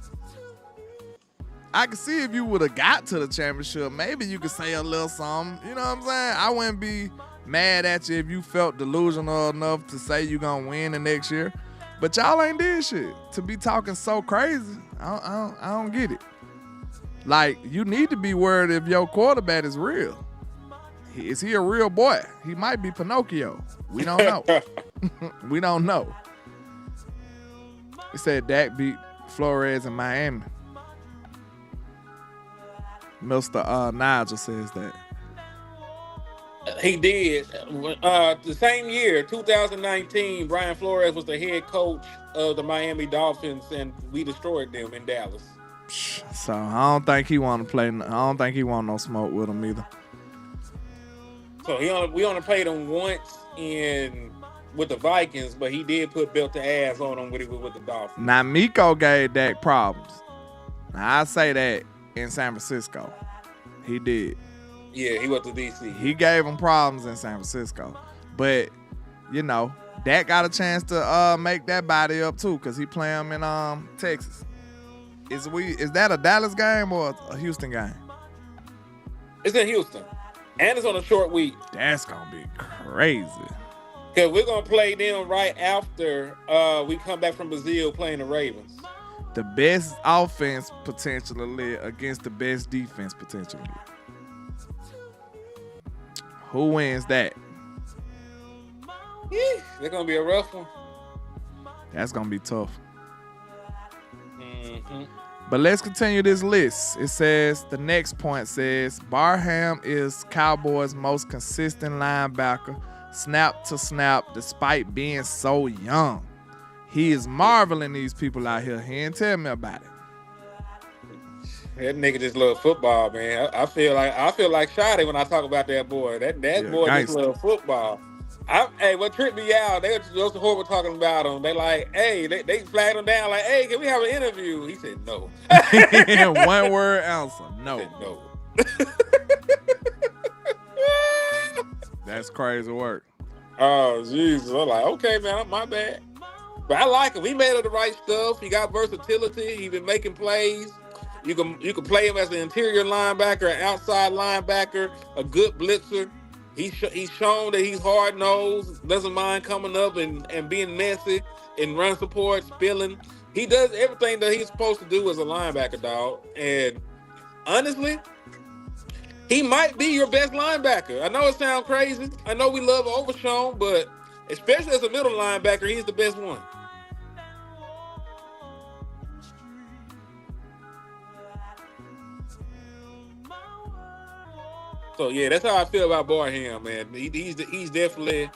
S3: I can see if you would have got to the championship, maybe you could say a little something. You know what I'm saying? I wouldn't be mad at you if you felt delusional enough to say you're going to win the next year. But y'all ain't did shit. To be talking so crazy, I don't get it. Like, you need to be worried if your quarterback is real. Is he a real boy? He might be Pinocchio. We don't know. We don't know. He said Dak beat Flores in Miami. Mr. Nigel says that.
S2: He did. The same year, 2019, Brian Flores was the head coach of the Miami Dolphins, and we destroyed them in Dallas.
S3: So I don't think he want to play. I don't think he want no smoke with him either.
S2: So we only played him once with the Vikings, but he did put belt to ass on him with the Dolphins.
S3: Now Miko gave Dak problems. Now I say that in San Francisco, he did.
S2: Yeah, he went to DC.
S3: He gave him problems in San Francisco, but you know Dak got a chance to make that body up too, cause he play him in Texas. Is that a Dallas game or a Houston game?
S2: It's in Houston. And it's on a short week.
S3: That's going to be crazy.
S2: Because we're going to play them right after we come back from Brazil playing the Ravens.
S3: The best offense potentially against the best defense potentially. Who wins that?
S2: Yeah, they're going to be a rough one.
S3: That's going to be tough.
S2: Mm-hmm.
S3: But let's continue this list. It says, the next point says, Barham is Cowboys' most consistent linebacker, snap to snap, despite being so young. He is marveling these people out here. He ain't tell me about it.
S2: That nigga just love football, man. I feel like Shotty when I talk about that boy. That boy just love football. Hey, what tripped me out? They was horrible talking about him. They like, hey, they flagged him down like, hey, can we have an interview? He said no.
S3: One word answer, no.
S2: He said no.
S3: That's crazy work.
S2: Oh Jesus! I'm like, okay, man, my bad. But I like him. He made of the right stuff. He got versatility. He been making plays. You can play him as an interior linebacker, an outside linebacker, a good blitzer. He's shown that he's hard nosed, doesn't mind coming up and being messy and run support, spilling. He does everything that he's supposed to do as a linebacker, dog. And honestly, he might be your best linebacker. I know it sounds crazy. I know we love Overshown, but especially as a middle linebacker, he's the best one. So yeah, that's how I feel about Barham, man. He's definitely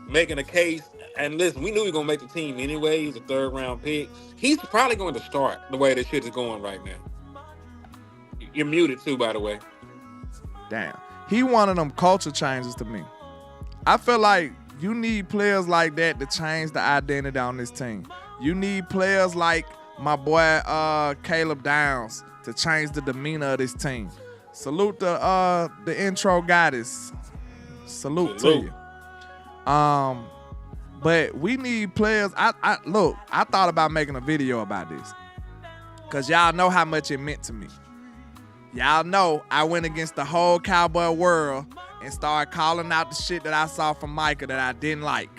S2: making a case. And listen, we knew he was gonna make the team anyway. He's a 3rd-round pick. He's probably going to start the way this shit is going right now. You're muted too, by the way.
S3: Damn, he one of them culture changes to me. I feel like you need players like that to change the identity on this team. You need players like my boy Caleb Downs to change the demeanor of this team. Salute the intro goddess. Salute to you. But we need players. I thought about making a video about this. Cause y'all know how much it meant to me. Y'all know I went against the whole Cowboy world and started calling out the shit that I saw from Micah that I didn't like.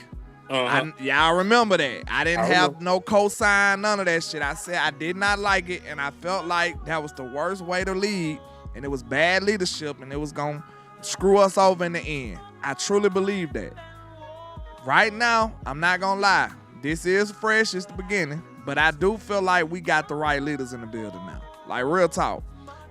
S3: Y'all remember that. I didn't have no cosign, none of that shit. I said I did not like it, and I felt like that was the worst way to lead. And it was bad leadership, and it was going to screw us over in the end. I truly believe that. Right now, I'm not going to lie. This is fresh. It's the beginning. But I do feel like we got the right leaders in the building now. Like, real talk.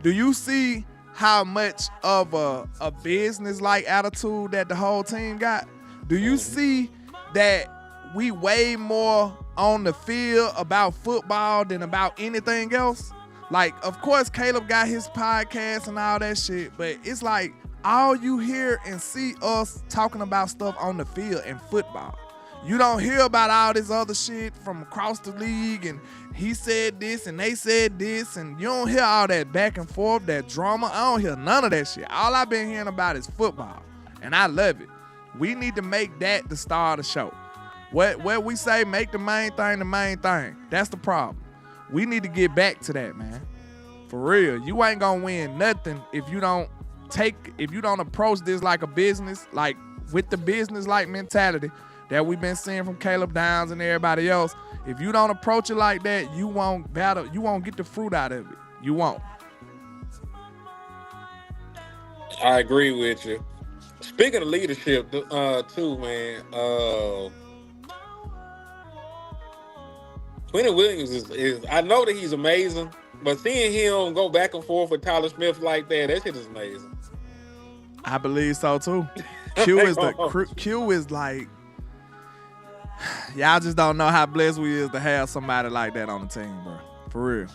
S3: Do you see how much of a business-like attitude that the whole team got? Do you see that we way more on the field about football than about anything else? Like, of course, Caleb got his podcast and all that shit, but it's like all you hear and see us talking about stuff on the field and football. You don't hear about all this other shit from across the league and he said this and they said this, and you don't hear all that back and forth, that drama. I don't hear none of that shit. All I've been hearing about is football, and I love it. We need to make that the star of the show. What we say, make the main thing the main thing. That's the problem. We need to get back to that, man. For real. You ain't gonna win nothing if you don't approach this like a business, like with the business-like mentality that we've been seeing from Caleb Downs and everybody else. If you don't approach it like that, you won't get the fruit out of it. You won't.
S2: I agree with you. Speaking of leadership, too, man, Quentin Williams is I know that he's amazing, but seeing him go back and forth with Tyler Smith like that shit is amazing.
S3: I believe so too. Q is like, y'all just don't know how blessed we is to have somebody like that on the team, bro. For real.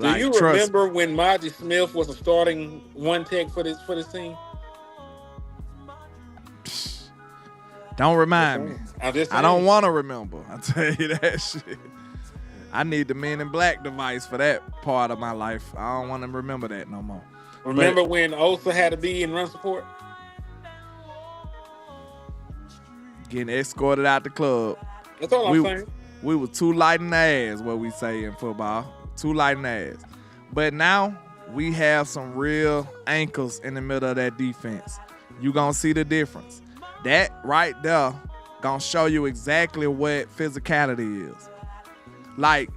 S2: Do you remember when Maji Smith was a starting one tech for this team?
S3: Don't remind me. I don't want to remember. I'll tell you that shit. I need the Men in Black device for that part of my life. I don't want to remember that no more.
S2: Remember when Osa had to be in run support?
S3: Getting escorted out the club.
S2: That's all I'm saying.
S3: We were too light in the ass, what we say in football. Too light in the ass. But now we have some real anchors in the middle of that defense. You gonna see the difference. That right there gonna show you exactly what physicality is. Like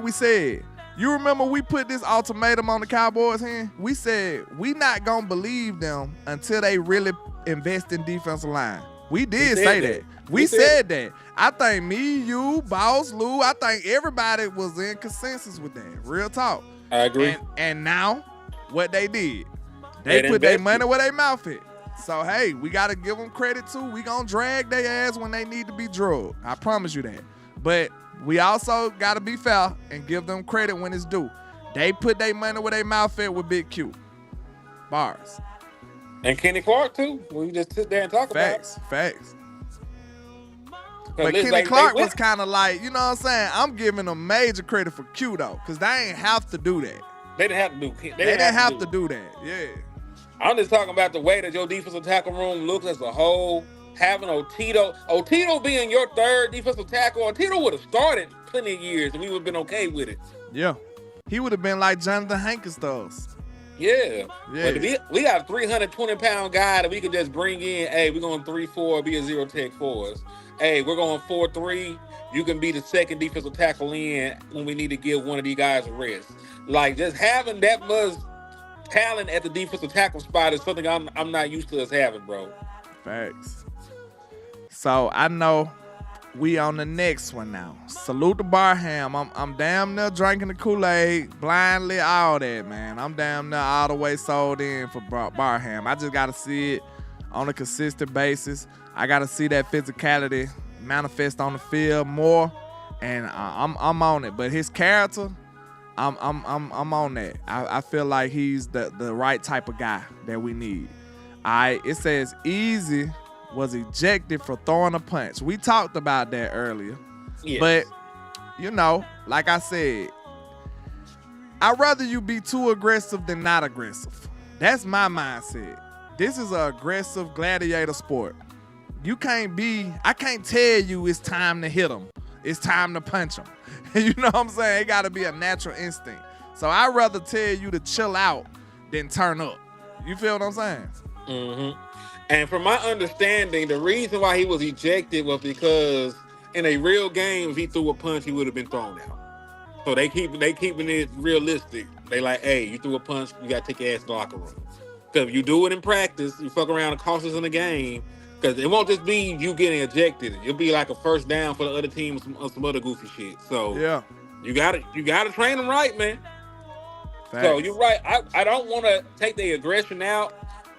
S3: we said, you remember we put this ultimatum on the Cowboys here? We said we not gonna believe them until they really invest in defensive line. We did say that. We said that. I think me, you, Boss, Lou, I think everybody was in consensus with that. Real talk.
S2: I agree.
S3: And now, what they did, they put their money where their mouth is. So, hey, we got to give them credit, too. We going to drag their ass when they need to be drugged. I promise you that. But we also got to be fair and give them credit when it's due. They put their money where their mouth is with Big Q. Bars.
S2: And Kenny Clark too. We just sit there and talk about it.
S3: Facts.
S2: But
S3: Kenny Clark was kind of like, you know what I'm saying? I'm giving him major credit for Q though, because they ain't have to do that.
S2: They didn't have to do.
S3: They didn't have to do that. Yeah.
S2: I'm just talking about the way that your defensive tackle room looks as a whole. Having Otito being your third defensive tackle, Otito would have started plenty of years and we would have been okay with it.
S3: Yeah. He would have been like Jonathan Hankins does.
S2: Yeah. But we got a 320-pound guy that we could just bring in. Hey, we're going 3-4, be a zero tech for us. Hey, we're going 4-3. You can be the second defensive tackle in when we need to give one of these guys a rest. Like, just having that much talent at the defensive tackle spot is something I'm not used to us having, bro.
S3: Facts. So I know we on the next one now. Salute to Barham. I'm damn near drinking the Kool-Aid, blindly, all that, man. I'm damn near all the way sold in for Barham. I just got to see it on a consistent basis. I got to see that physicality manifest on the field more, and I'm on it. But his character, I'm on that. I feel like he's the right type of guy that we need. It says Easy was ejected for throwing a punch. We talked about that earlier.
S2: Yes.
S3: But, you know, like I said, I'd rather you be too aggressive than not aggressive. That's my mindset. This is an aggressive gladiator sport. I can't tell you it's time to hit them. It's time to punch them. You know what I'm saying? It got to be a natural instinct. So I'd rather tell you to chill out than turn up. You feel what I'm saying?
S2: Mm-hmm. And from my understanding, the reason why he was ejected was because in a real game, if he threw a punch, he would have been thrown out. So they keeping it realistic. They like, hey, you threw a punch, you got to take your ass to the locker room. Because if you do it in practice, you fuck around and cost us in the game. Because it won't just be you getting ejected. It'll be like a first down for the other team or some other goofy shit. So yeah, you gotta train them right, man. Thanks. So you're right. I don't want to take the aggression out.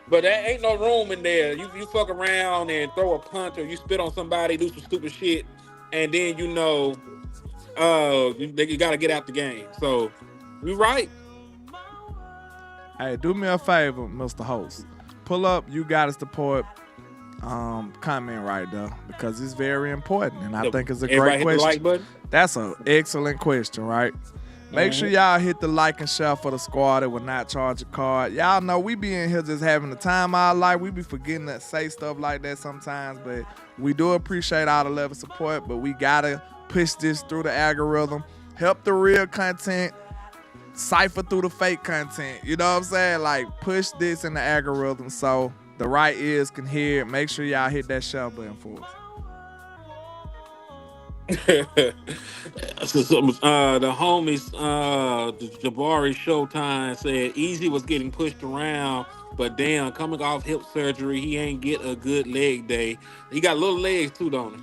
S2: But there ain't no room in there. You fuck around and throw a punch or you spit on somebody, do some stupid shit, and then you got to get out the game. So, you right.
S3: Hey, do me a favor, Mr. Host. Pull up You Got Us Support comment right there because it's very important, and I think it's a great question. Hit the like button? That's an excellent question, right? Make sure y'all hit the like and share for the squad that will not charge a card. Y'all know we be in here just having the time of our life. We be forgetting to say stuff like that sometimes, but we do appreciate all the love and support, but we got to push this through the algorithm. Help the real content, cipher through the fake content. You know what I'm saying? Like, push this in the algorithm so the right ears can hear it. Make sure y'all hit that share button for us.
S2: The homies, the Jabari Showtime said Easy was getting pushed around, but damn, coming off hip surgery, he ain't get a good leg day. He got little legs too, don't he?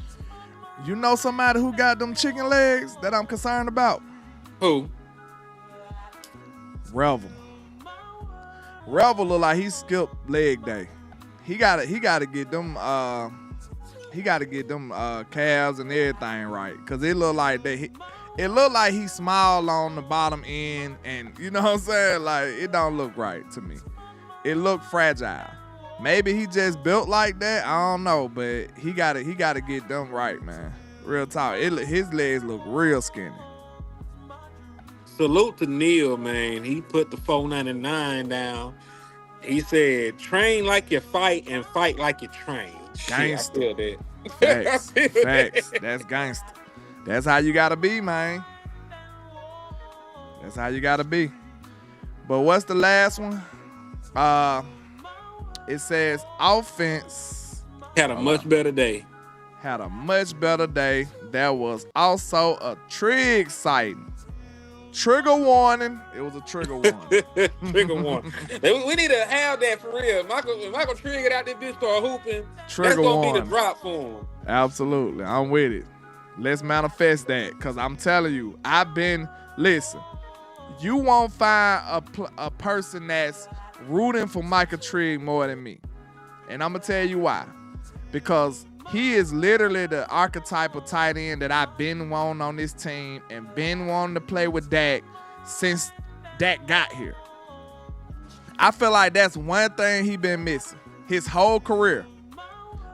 S3: You know somebody who got them chicken legs that I'm concerned about?
S2: Who?
S3: Revel look like he skipped leg day. He gotta get them calves and everything right, cause it look like he's small on the bottom end, and you know what I'm saying? Like, it don't look right to me. It look fragile. Maybe he just built like that. I don't know, but he gotta get them right, man. Real talk. His legs look real skinny.
S2: Salute to Neil, man. He put the 499 down. He said, train like you fight and fight like you train.
S3: Gangster.
S2: Shit, I feel that.
S3: Facts. That's gangster. That's how you gotta be, man. That's how you gotta be. But what's the last one? It says offense
S2: had a much better day.
S3: Had a much better day. That was also a trigger exciting. Trigger warning. It was a trigger warning.
S2: Trigger warning. We need to have that for real. Michael triggered out this bitch, start hooping.
S3: Trigger
S2: that's gonna
S3: warning.
S2: Be the drop for him.
S3: Absolutely. I'm with it. Let's manifest that, because I'm telling you, listen, you won't find a person that's rooting for Michael Trigg more than me. And I'm going to tell you why. Because he is literally the archetype of tight end that I've been wanting on this team and been wanting to play with Dak since Dak got here. I feel like that's one thing he been missing his whole career.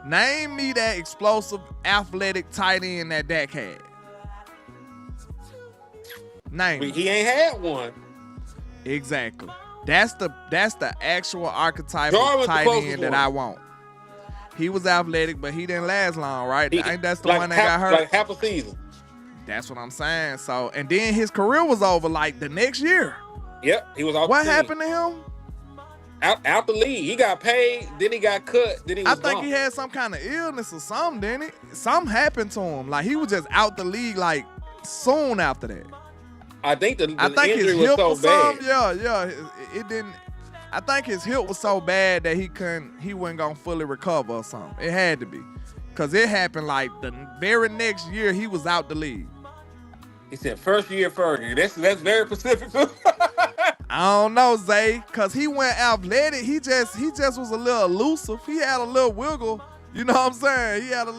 S3: Name me that explosive, athletic tight end that Dak had. Name me.
S2: He ain't had one.
S3: Exactly. That's the actual archetypal tight end that I want. He was athletic, but he didn't last long, right? Ain't that's the one that got hurt?
S2: Like half a season.
S3: That's what I'm saying. So, and then his career was over like the next year.
S2: Yep, he was off.
S3: What happened to him?
S2: Out the league. He got paid, then he got cut, then he was
S3: gone. He had some kind of illness or something, didn't it? Something happened to him. Like he was just out the league like soon after that.
S2: I think the injury
S3: his hip
S2: was so bad.
S3: Yeah. It didn't. I think his hip was so bad that he wasn't gonna fully recover or something. It had to be, cause it happened like the very next year he was out the league.
S2: He said first year Fergie. That's very specific.
S3: I don't know, Zay, cause he went athletic. He just was a little elusive. He had a little wiggle. You know what I'm saying? He had a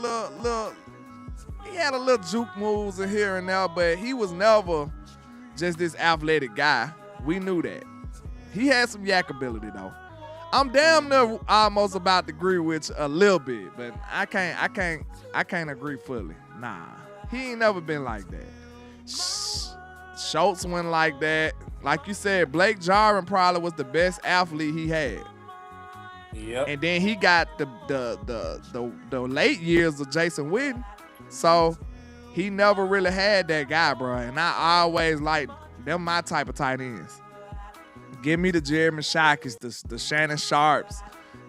S3: little juke moves in here and there, but he was never just this athletic guy. We knew that. He had some yak ability though. I'm damn near almost about to agree with you a little bit, but I can't agree fully. Nah, he ain't never been like that. Schultz went like that. Like you said, Blake Jarwin probably was the best athlete he had.
S2: Yep.
S3: And then he got the late years of Jason Witten. So he never really had that guy, bro. And I always like them my type of tight ends. Give me the Jeremy Shockers, the Shannon Sharps.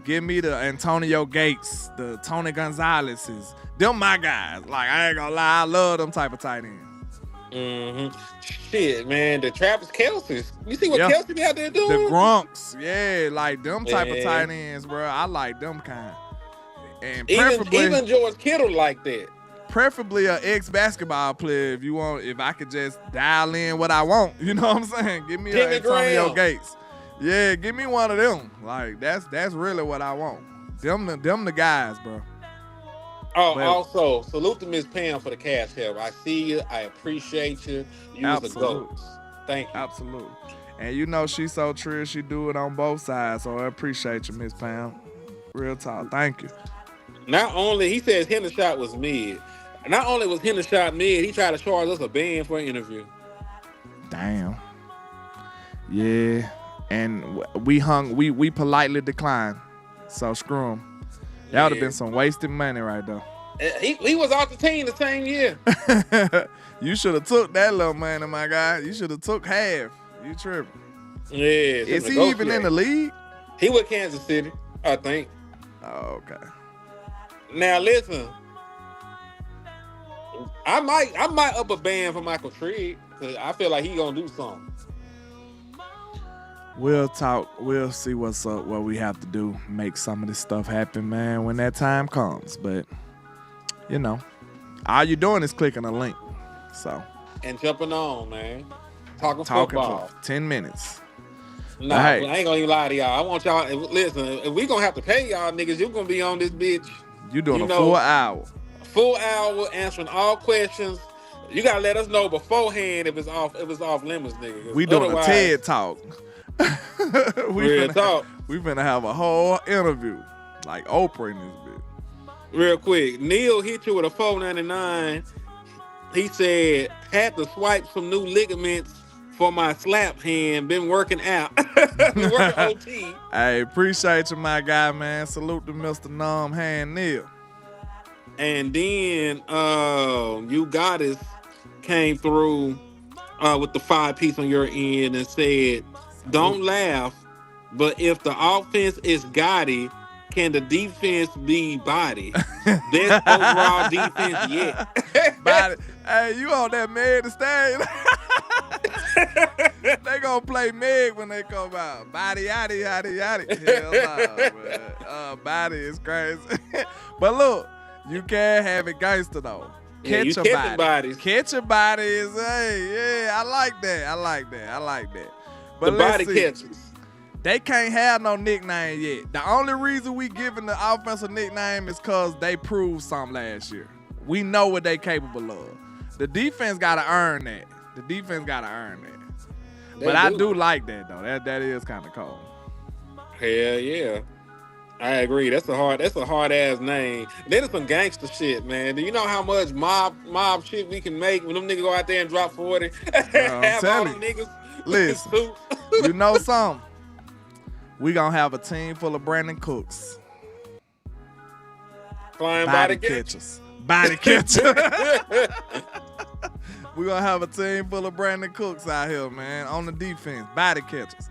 S3: Give me the Antonio Gates, the Tony Gonzalez's. Them my guys. Like, I ain't gonna lie, I love them type of tight ends.
S2: Mm-hmm. Shit, man, the Travis Kelce's. You see what Kelce be out there doing?
S3: The Grunks, yeah, like them type of tight ends, bro. I like them kind. And
S2: even George Kittle like that.
S3: Preferably an ex-basketball player if I could just dial in what I want. You know what I'm saying? Give me an Antonio Gates. Yeah, give me one of them. Like that's really what I want. Them the guys, bro.
S2: Oh, also, salute to Miss Pam for the cash help. I see you. I appreciate you. You was a goat. Thank you.
S3: Absolutely. And you know she's so true. She do it on both sides. So I appreciate you, Miss Pam. Real talk. Thank you.
S2: Not only, he says Hendershot was mid. Not only was Hendershot mid, he tried to charge us a band for an interview.
S3: Damn. Yeah. And we politely declined. So screw him. That would have been some wasted money right there.
S2: He was off the team the same year.
S3: You should have took that little money, my guy. You should have took half. You tripping.
S2: Yeah.
S3: Is he even in the league?
S2: He with Kansas City, I think.
S3: Oh, okay.
S2: Now listen. I might up a band for Michael Trigg, because I feel like he gonna do something.
S3: We'll talk. We'll see what's up, what we have to do, make some of this stuff happen, man, when that time comes. But, you know, all you're doing is clicking a link. So.
S2: And jumping on, man. Talking football.
S3: For 10 minutes.
S2: Nah, I ain't gonna even lie to y'all. I want y'all, listen, if we gonna have to pay y'all niggas, you're gonna be on this bitch.
S3: You doing a full hour.
S2: Full hour, answering all questions. You gotta let us know beforehand if it's off limits, nigga.
S3: We doing a TED Talk.
S2: Real talk.
S3: We finna have a whole interview, like Oprah in this bitch.
S2: Real quick, Neil hit you with a $4.99. He said, had to swipe some new ligaments for my slap hand. Been working out. Been working OT.
S3: Hey, appreciate you, my guy, man. Salute to Mr. Numb Hand Neil.
S2: And then you Goddess came through with the 5-piece on your end and said, don't laugh, but if the offense is Gotti, can the defense be Body? Best overall defense yet.
S3: Body. Hey, you on that Meg the Stallion? They gonna play Meg when they come out. Body, yaddy, yaddy, yaddy. Hell no, man. Body is crazy. But look, you can have it gangster though. Catch your body. Catch your body is, hey, yeah, I like that. But
S2: the body catches.
S3: They can't have no nickname yet. The only reason we giving the offensive nickname is because they proved something last year. We know what they capable of. The defense got to earn that. But I do like that, though. That is kind of cool.
S2: Hell yeah. I agree. That's a hard ass name. Then it's some gangster shit, man. Do you know how much mob shit we can make when them niggas go out there and drop 40?
S3: I'm
S2: Have all
S3: telling
S2: them
S3: you.
S2: niggas in
S3: Listen,
S2: suits.
S3: you know something? We gonna have a team full of Brandon Cooks.
S2: Flying
S3: Body
S2: body
S3: catchers. Body catchers. We gonna have a team full of Brandon Cooks out here, man, on the defense. Body catchers.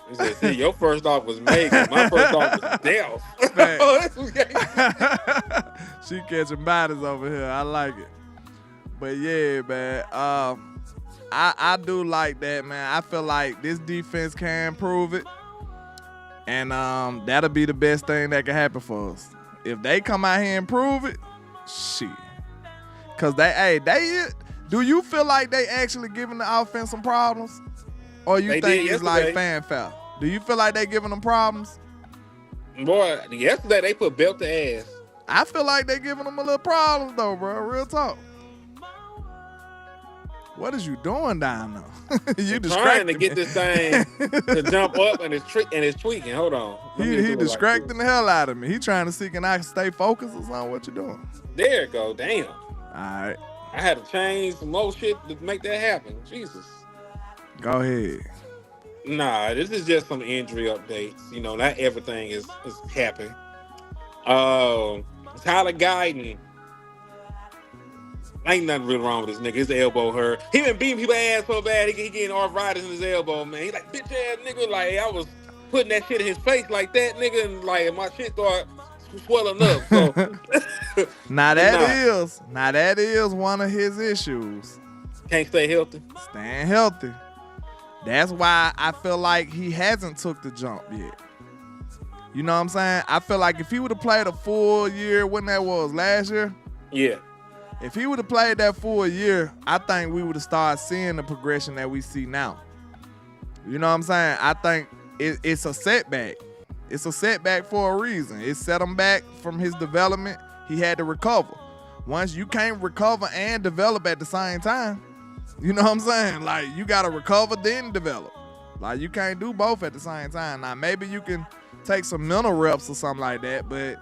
S2: He said, see, your first off was Megan. My first off was Delph.
S3: She catching bodies over here. I like it. But yeah, man. I do like that, man. I feel like this defense can prove it. And that'll be the best thing that can happen for us. If they come out here and prove it, shit. Cause they do you feel like they actually giving the offense some problems? Or you think it's like fanfare? Do you feel like they giving them problems?
S2: Boy, yesterday they put belt to ass.
S3: I feel like they giving them a little problems though, bro. Real talk. What is you doing down there? You
S2: trying to get this thing to jump up and it's tweaking. Hold on.
S3: He distracting the hell out of me. He trying to see can I stay focused or something? What you doing?
S2: There it go. Damn.
S3: All right.
S2: I had to change some more shit to make that happen. Jesus.
S3: Go ahead.
S2: Nah, this is just some injury updates. You know, not everything is happening. Tyler Guyton. Ain't nothing really wrong with this nigga. His elbow hurt. He been beating people ass so bad, he getting arthritis in his elbow, man. He like, bitch ass nigga. Like, I was putting that shit in his face like that, nigga, and like my shit started swelling up. So
S3: now that is one of his issues.
S2: Can't stay healthy.
S3: Staying healthy. That's why I feel like he hasn't took the jump yet. You know what I'm saying? I feel like if he would have played a full year, when that was last year.
S2: Yeah.
S3: If he would have played that full year, I think we would have started seeing the progression that we see now. You know what I'm saying? I think it's a setback. It's a setback for a reason. It set him back from his development. He had to recover. Once you can't recover and develop at the same time, you know what I'm saying? Like, you got to recover, then develop. Like, you can't do both at the same time. Now, maybe you can take some mental reps or something like that, but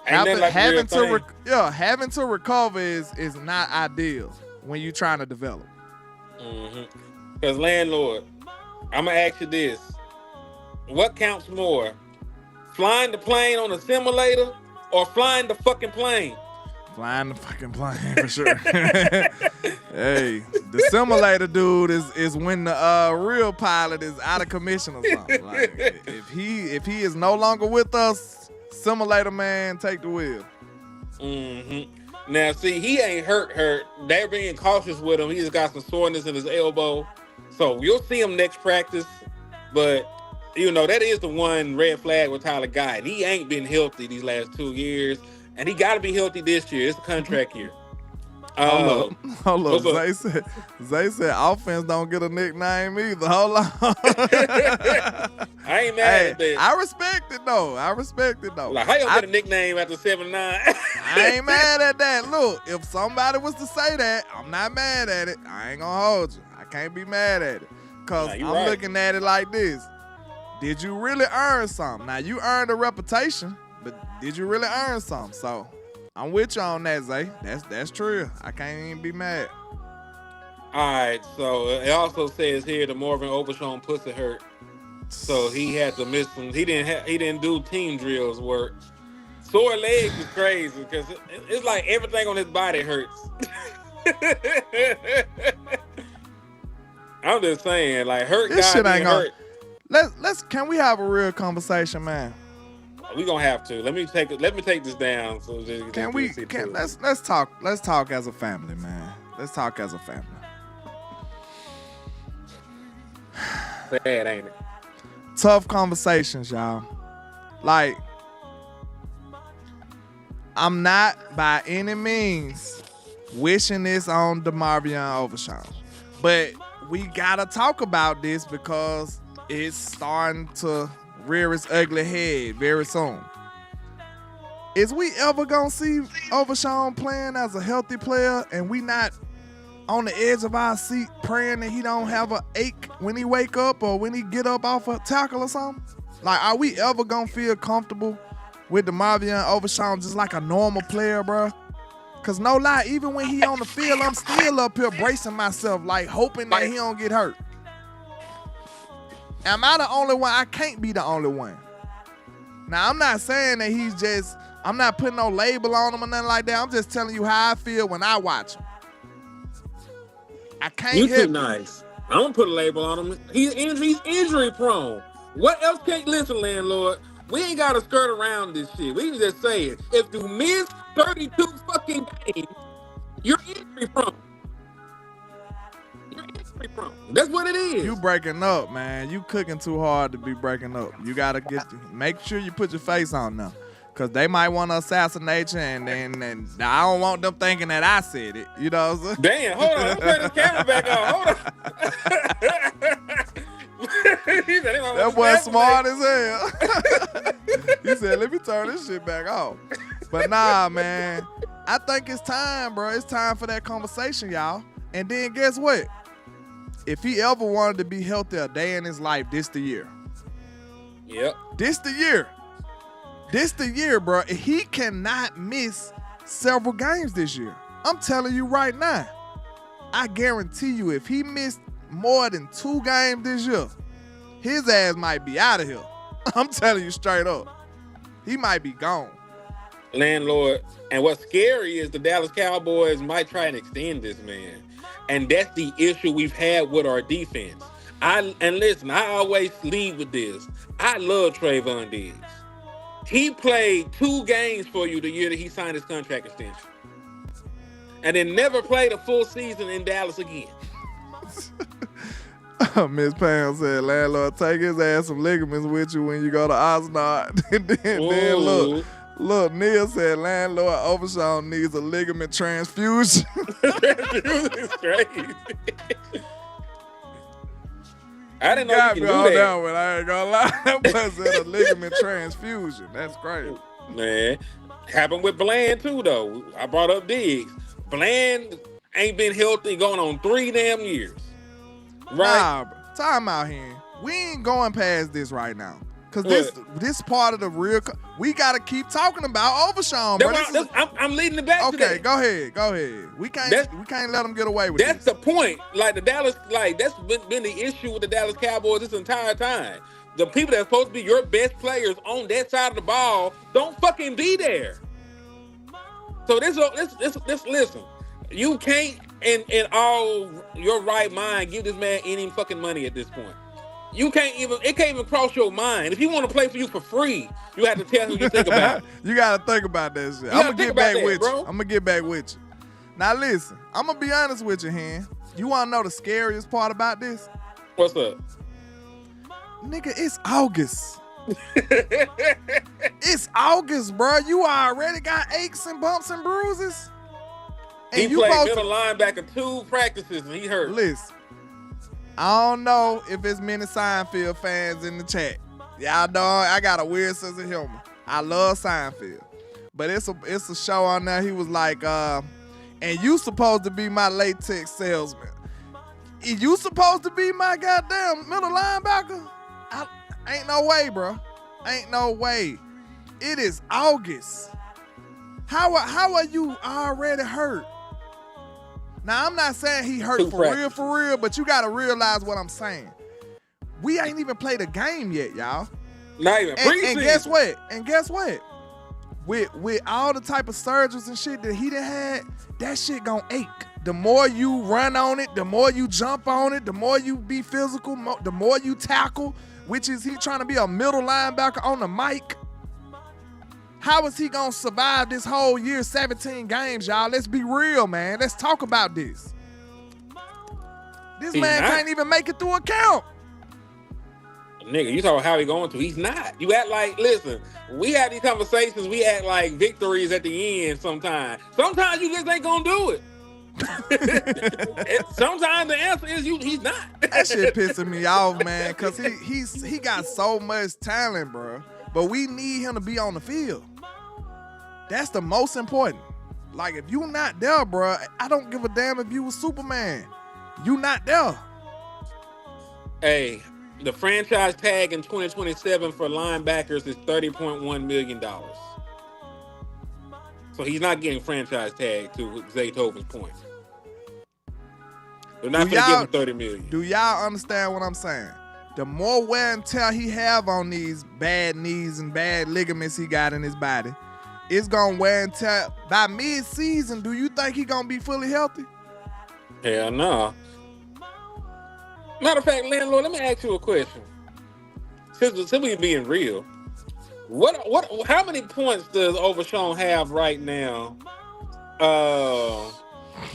S3: having to recover is not ideal when you're trying to develop.
S2: Because landlord, I'm going to ask you this. What counts more? Flying the plane on a simulator or flying the fucking plane?
S3: Flying the fucking plane for sure. Hey, the simulator dude is when the real pilot is out of commission or something. Like, if he is no longer with us, simulator man, take the wheel.
S2: Now, see, he ain't hurt. They're being cautious with him. He just got some soreness in his elbow. So you'll see him next practice. But, you know, that is the one red flag with Tyler Guyton. He ain't been healthy these last 2 years. And he got to be healthy this year. It's a contract year.
S3: Hold up. Zay said offense don't get a nickname either. Hold on.
S2: I ain't mad at that.
S3: I respect it though.
S2: Like, how you get a nickname after 7'9"?
S3: I ain't mad at that. Look, if somebody was to say that, I'm not mad at it. I ain't gonna hold you. I can't be mad at it. Because I'm looking at it like this. Did you really earn something? Now, you earned a reputation, but did you really earn something? So, I'm with you on that, Zay. That's true. I can't even be mad.
S2: All right, so it also says here the Marvin Overshown pussy hurt, so he had to miss some. He didn't do team drills work. Sore legs is crazy because it's like everything on his body hurts. I'm just saying, like,
S3: this shit ain't gonna hurt. Can we have a real conversation, man?
S2: We gonna have to. Let me take this down. So
S3: let's talk as a family, man. Let's talk as a family.
S2: Sad, ain't it?
S3: Tough conversations, y'all. Like, I'm not by any means wishing this on DeMarvion Overshown, but we gotta talk about this because it's starting to rear its ugly head very soon. Is we ever gonna see Overshown playing as a healthy player and we not on the edge of our seat praying that he don't have an ache when he wake up or when he get up off a tackle or something? Like, are we ever gonna feel comfortable with DeMarvion Overshown just like a normal player, bro? Cause no lie, even when he on the field, I'm still up here bracing myself, like hoping that he don't get hurt. Am I the only one? I can't be the only one. Now, I'm not saying that I'm not putting no label on him or nothing like that. I'm just telling you how I feel when I watch him. I can't
S2: You
S3: help
S2: too nice. I don't put a label on him. He's injury prone. What else can't listen, landlord? We ain't got to skirt around this shit. We can just say it. If you miss 32 fucking games, you're injury prone. You're injury prone. That's what it is.
S3: You breaking up, man. You cooking too hard to be breaking up. You got to make sure you put your face on them. Because they might want to assassinate you, and I don't want them thinking that I said it. You know what I'm saying?
S2: Damn, hold on. Let me turn this camera back on. Hold on.
S3: That boy smart as hell. He said, let me turn this shit back off. But nah, man. I think it's time, bro. It's time for that conversation, y'all. And then guess what? If he ever wanted to be healthy a day in his life, this the year.
S2: Yep.
S3: This the year. This the year, bro. He cannot miss several games this year. I'm telling you right now. I guarantee you, if he missed more than 2 games this year, his ass might be out of here. I'm telling you straight up. He might be gone.
S2: Landlord. And what's scary is the Dallas Cowboys might try and extend this man. And that's the issue we've had with our defense. And listen, I always lead with this. I love Trayvon Diggs. He played 2 games for you the year that he signed his contract extension. And then never played a full season in Dallas again.
S3: Miss Pam said, landlord, take his ass some ligaments with you when you go to Oxnard. then look, Neil said, landlord, Overshawn needs a ligament transfusion.
S2: Transfusion is crazy. I didn't know
S3: got
S2: you
S3: me
S2: can
S3: on
S2: do that.
S3: that one. I ain't gonna lie. That was a ligament transfusion. That's crazy.
S2: Man, happened with Bland too, though. I brought up Diggs. Bland ain't been healthy going on 3 damn years. Right?
S3: Nah, bro. Time out here. We ain't going past this right now. Because this part of the real... we got to keep talking about Overshawn, bro.
S2: I'm leading it back to that.
S3: Okay, go ahead. We can't let them get away with
S2: this. That's the point. Like, the Dallas... Like, that's been the issue with the Dallas Cowboys this entire time. The people that's supposed to be your best players on that side of the ball don't fucking be there. So listen. You can't, in all your right mind, give this man any fucking money at this point. It can't even cross your mind. If he want to play for you for free, you have to tell him you think about it.
S3: You got to think about that shit. I'm going to get back with you. I'm going to get back with you. Now listen, I'm going to be honest with you, Hen. You want to know the scariest part about this?
S2: What's up?
S3: Nigga, it's August. It's August, bro. You already got aches and bumps and bruises.
S2: And he played middle linebacker 2 practices and he hurt.
S3: Listen, I don't know if it's many Seinfeld fans in the chat. Y'all know I got a weird sense of humor. I love Seinfeld. But it's a show on there. He was like, and you supposed to be my latex salesman. You supposed to be my goddamn middle linebacker? Ain't no way, bro. Ain't no way. It is August. How are you already hurt? Now, I'm not saying he hurt for real, but you got to realize what I'm saying. We ain't even played a game yet, y'all.
S2: Not even preseason.
S3: And guess what? With all the type of surgeries and shit that he done had, that shit gonna ache. The more you run on it, the more you jump on it, the more you be physical, the more you tackle, which is he trying to be a middle linebacker on the mic. How is he gonna survive this whole year, 17 games, y'all? Let's be real, man. Let's talk about this. This man can't even make it through a count.
S2: Nigga, you talking about how he going to? He's not. You act like, listen, we have these conversations, we act like victories at the end sometimes. Sometimes you just ain't gonna do it. Sometimes the answer is he's not.
S3: That shit pissing me off, man, because he got so much talent, bro. But we need him to be on the field. That's the most important. Like, if you not there, bro, I don't give a damn if you was Superman. You not there.
S2: Hey, the franchise tag in 2027 for linebackers is $30.1 million. So he's not getting franchise tag, to Zaytoven's point. They're not going to give him $30 million.
S3: Do y'all understand what I'm saying? The more wear and tear he have on these bad knees and bad ligaments he got in his body, it's going to wear and tear. By mid-season, do you think he going to be fully healthy?
S2: Hell no. Matter of fact, landlord, let me ask you a question. Since we being real, how many points does Overshawn have right now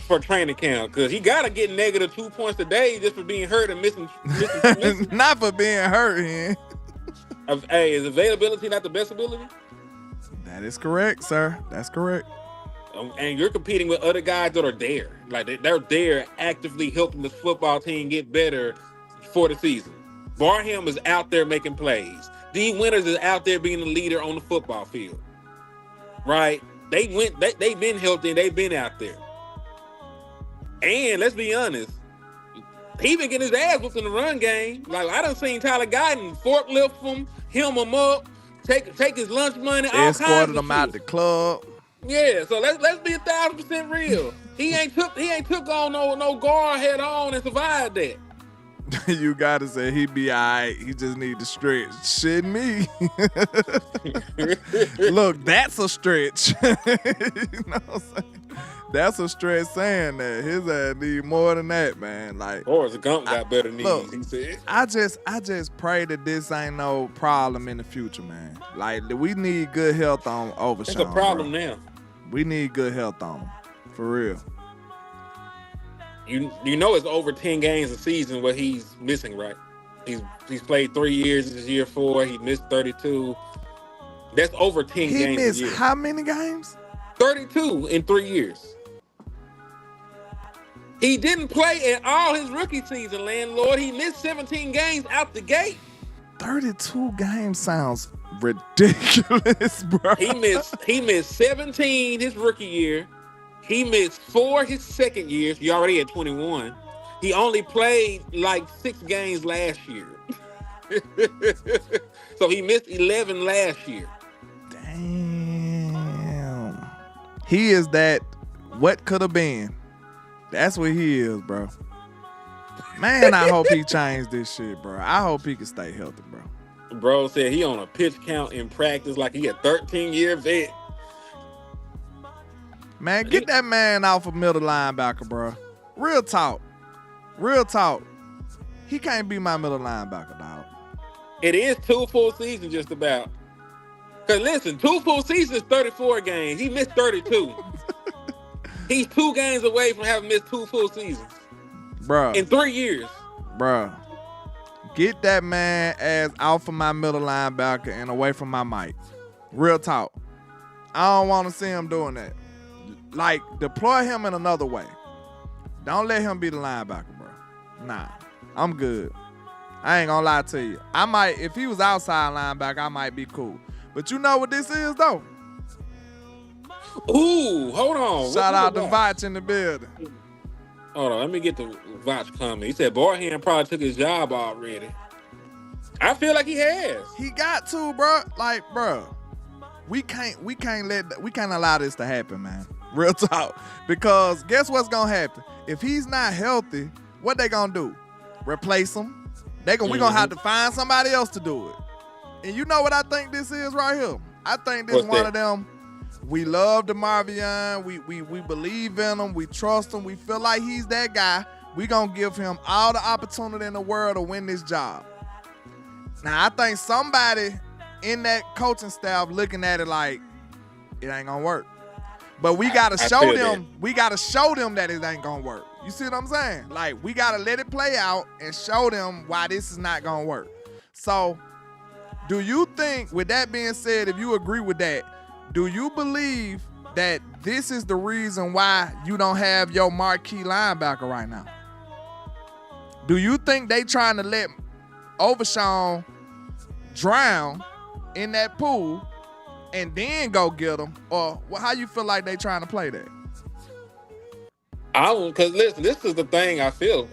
S2: for training camp? Because he got to get negative 2 points a day just for being hurt and missing.
S3: Not for being hurt, man.
S2: Hey, is availability not the best ability?
S3: That is correct, sir. That's correct.
S2: And you're competing with other guys that are there. Like, they're there actively helping this football team get better for the season. Barham is out there making plays. Dean Winters is out there being the leader on the football field. Right? They've been healthy and they've been out there. And let's be honest, he been getting his ass whooped in the run game. Like, I done seen Tyler Guyton forklift him up, take his lunch money, all kinds of
S3: escorted him
S2: shit
S3: out the club.
S2: Yeah, so let's be 1,000% real. He ain't took on no guard head on and survived that.
S3: You gotta say he be all right. He just need to stretch. Shit me. Look, that's a stretch. You know what I'm saying? That's a stretch saying that. His ass need more than that, man. Like,
S2: Forrest Gump got better knees,
S3: look,
S2: he said.
S3: I just pray that this ain't no problem in the future, man. Like, we need good health on Overshawn.
S2: It's a problem now.
S3: We need good health on him. For real.
S2: You know it's over 10 games a season where he's missing, right? He's played 3 years, this is year 4, he missed 32. That's over 10 games a year.
S3: He missed how many games?
S2: 32 in 3 years. He didn't play at all his rookie season, landlord. He missed 17 games out the gate.
S3: 32 games sounds ridiculous, bro.
S2: He missed 17 his rookie year. He missed 4 his second year. He already had 21. He only played like 6 games last year. So he missed 11 last year.
S3: Damn. He is that what could have been. That's what he is, bro. Man, I hope he changed this shit, bro. I hope he can stay healthy, bro.
S2: Bro said he on a pitch count in practice like he a 13-year vet.
S3: Man, get that man off of middle linebacker, bro. Real talk. He can't be my middle linebacker, dog.
S2: It is 2 full seasons just about. Because listen, 2 full seasons, 34 games. He missed 32. He's 2 games away from having missed 2 full seasons.
S3: Bro.
S2: In 3 years.
S3: Bro. Get that man ass off of my middle linebacker and away from my mic. Real talk. I don't want to see him doing that. Like, deploy him in another way. Don't let him be the linebacker, bro. Nah, I'm good. I ain't gonna lie to you. I might, if he was outside linebacker, I might be cool. But you know what this is, though?
S2: Ooh, hold on.
S3: Shout out to Vach in the building.
S2: Hold on, let me get the Vach comment. He said Barham probably took his job already. I feel like he has.
S3: He got to, bro. Like, bro, we can't allow this to happen, man. Real talk. Because guess what's gonna happen? If he's not healthy, what they gonna do? Replace him? We gonna have to find somebody else to do it. And you know what I think this is right here? I think this is one of them. We love DeMarvion. We believe in him. We trust him. We feel like he's that guy. We gonna give him all the opportunity in the world to win this job. Now I think somebody in that coaching staff looking at it like it ain't gonna work. But we gotta show them. We gotta show them that it ain't gonna work. You see what I'm saying? Like, we gotta let it play out and show them why this is not gonna work. So, do you think, with that being said, if you agree with that, do you believe that this is the reason why you don't have your marquee linebacker right now? Do you think they trying to let Overshawn drown in that pool and then go get them? Or how you feel like they trying to play that?
S2: Because listen, this is the thing I feel.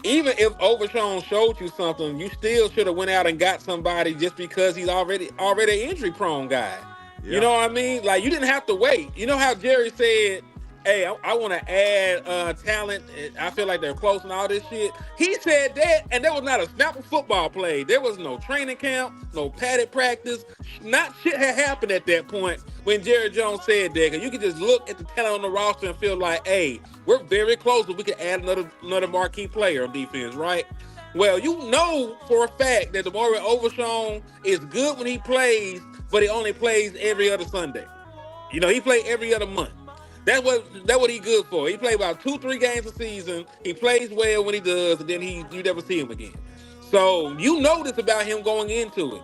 S2: Even if Overshawn showed you something, you still should have went out and got somebody just because he's already an injury prone guy. Yeah. You know what I mean? Like, you didn't have to wait. You know how Jerry said, hey, I want to add talent. I feel like they're close and all this shit. He said that, and there was not a snap of football play. There was no training camp, no padded practice. Not shit had happened at that point when Jerry Jones said that. Because you could just look at the talent on the roster and feel like, hey, we're very close, but we could add another marquee player on defense, right? Well, you know for a fact that DeMaurice Overshawn is good when he plays, but he only plays every other Sunday. You know, he plays every other month. That's what he good for. He plays about 2-3 games a season. He plays well when he does, and then you never see him again. So you know this about him going into it.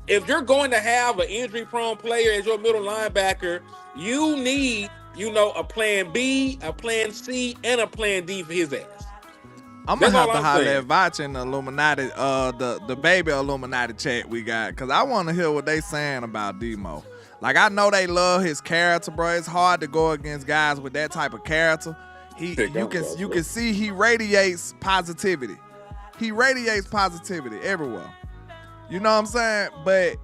S2: If you're going to have an injury-prone player as your middle linebacker, you need, a plan B, a plan C, and a plan D for his ass.
S3: I'm gonna have to holler at Vach in the Illuminati, the baby Illuminati chat we got, because I want to hear what they saying about Demo. Like, I know they love his character, bro. It's hard to go against guys with that type of character. You can see he radiates positivity. He radiates positivity everywhere. You know what I'm saying? But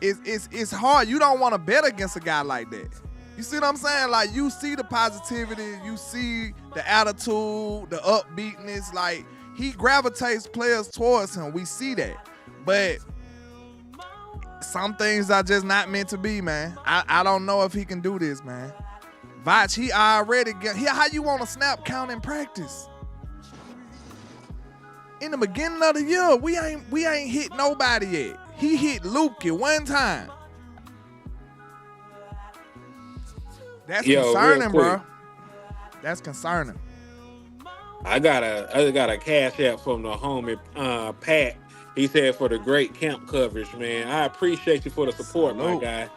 S3: it's hard. You don't want to bet against a guy like that. You see what I'm saying? Like, you see the positivity, you see the attitude, the upbeatness. Like, he gravitates players towards him. We see that. But some things are just not meant to be, man. I don't know if he can do this, man. Vach, he already how you want to snap count in practice? In the beginning of the year, we ain't hit nobody yet. He hit Luke at one time. That's concerning, bro. That's concerning.
S2: I got a cash app from the homie Pat. He said, for the great camp coverage, man. I appreciate you for the support, my guy.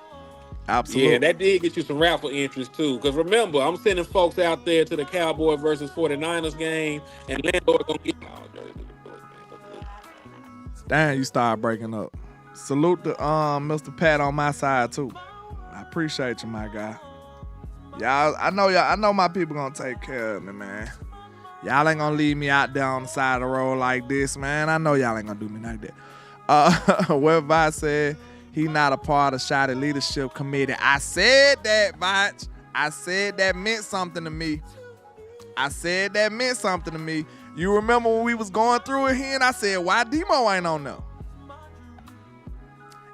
S3: Absolutely.
S2: Yeah, that did get you some raffle interest, too. Because remember, I'm sending folks out there to the Cowboys versus 49ers game, and Landor going to get...
S3: Damn, you start breaking up. Salute to Mr. Pat on my side, too. I appreciate you, my guy. I know my people going to take care of me, man. Y'all ain't gonna leave me out there on the side of the road like this, man. I know y'all ain't gonna do me like that. Where Vach said he not a part of Shotty Leadership Committee. I said that, Vach. I said that meant something to me. You remember when we was going through it here and I said, why Demo ain't on there?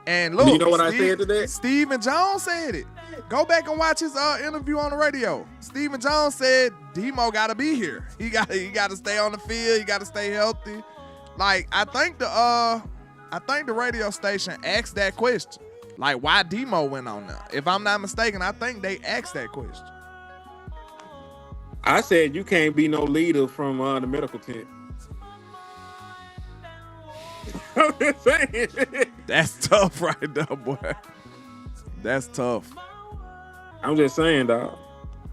S3: And look,
S2: you know what I said today?
S3: Stephen Jones said it. Go back and watch his interview on the radio. Stephen Jones said Demo got to be here. He got to stay on the field. He got to stay healthy. Like, I think the radio station asked that question. Like, why Demo went on there? If I'm not mistaken, I think they asked that question.
S2: I said you can't be no leader from the medical tent. I'm just saying.
S3: That's tough right there, boy. That's tough.
S2: I'm just saying, dog.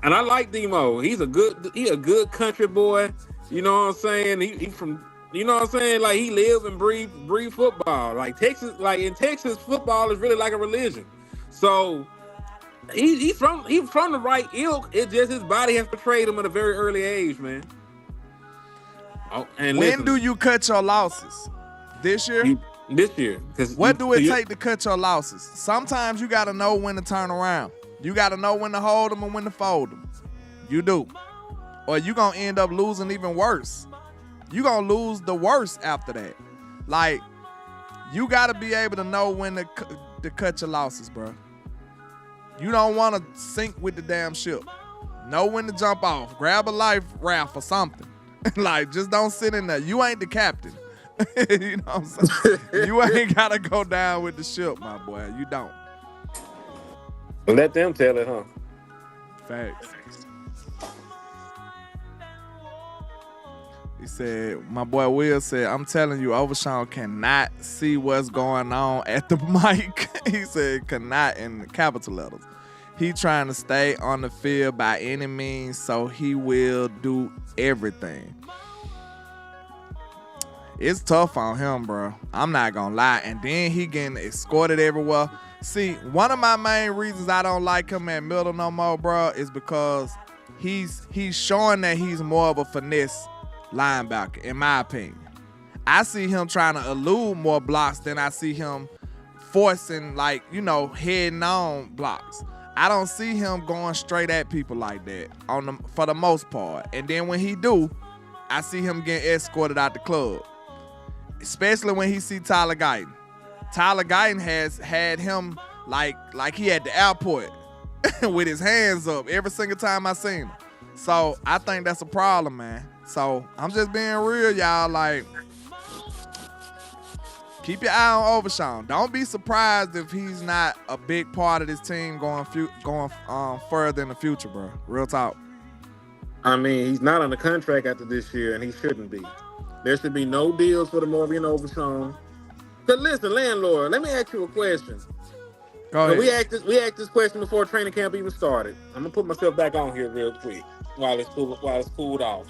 S2: And I like Demo. He a good country boy. You know what I'm saying? He from, you know what I'm saying? Like, he live and breathe football. Like in Texas, football is really like a religion. So he's from the right ilk. It's just his body has betrayed him at a very early age, man. Oh, and
S3: when do you cut your losses? This year?
S2: This year.
S3: What do it take to cut your losses? Sometimes you got to know when to turn around. You got to know when to hold them and when to fold them. You do. Or you going to end up losing even worse. You going to lose the worst after that. Like, you got to be able to know when to cut your losses, bro. You don't want to sink with the damn ship. Know when to jump off. Grab a life raft or something. Like, just don't sit in there. You ain't the captain. You know what I'm saying? You ain't got to go down with the ship, my boy. You don't.
S2: Let them tell it, huh?
S3: Facts. He said, my boy Will said, I'm telling you, Overshawn cannot see what's going on at the mic. He said, cannot in capital letters. He trying to stay on the field by any means, so he will do everything. it's tough on him, bro. I'm not gonna lie. And then he getting escorted everywhere. See, one of my main reasons I don't like him at middle no more, bro, is because he's showing that he's more of a finesse linebacker, in my opinion. I see him trying to elude more blocks than I see him forcing, like, heading on blocks. I don't see him going straight at people like that for the most part. And then when he do, I see him getting escorted out the club. Especially when he see Tyler Guyton. Tyler Guyton has had him like he at the airport with his hands up every single time I seen him. So I think that's a problem, man. So I'm just being real, y'all. Like, keep your eye on Overshawn. Don't be surprised if he's not a big part of this team going further in the future, bro. Real talk.
S2: I mean, he's not on the contract after this year, and he shouldn't be. There should be no deals for the Morgan Overshawn. Because listen, landlord, let me ask you a question.
S3: Go ahead.
S2: We asked this question before training camp even started. I'm gonna put myself back on here real quick while it's cooled off.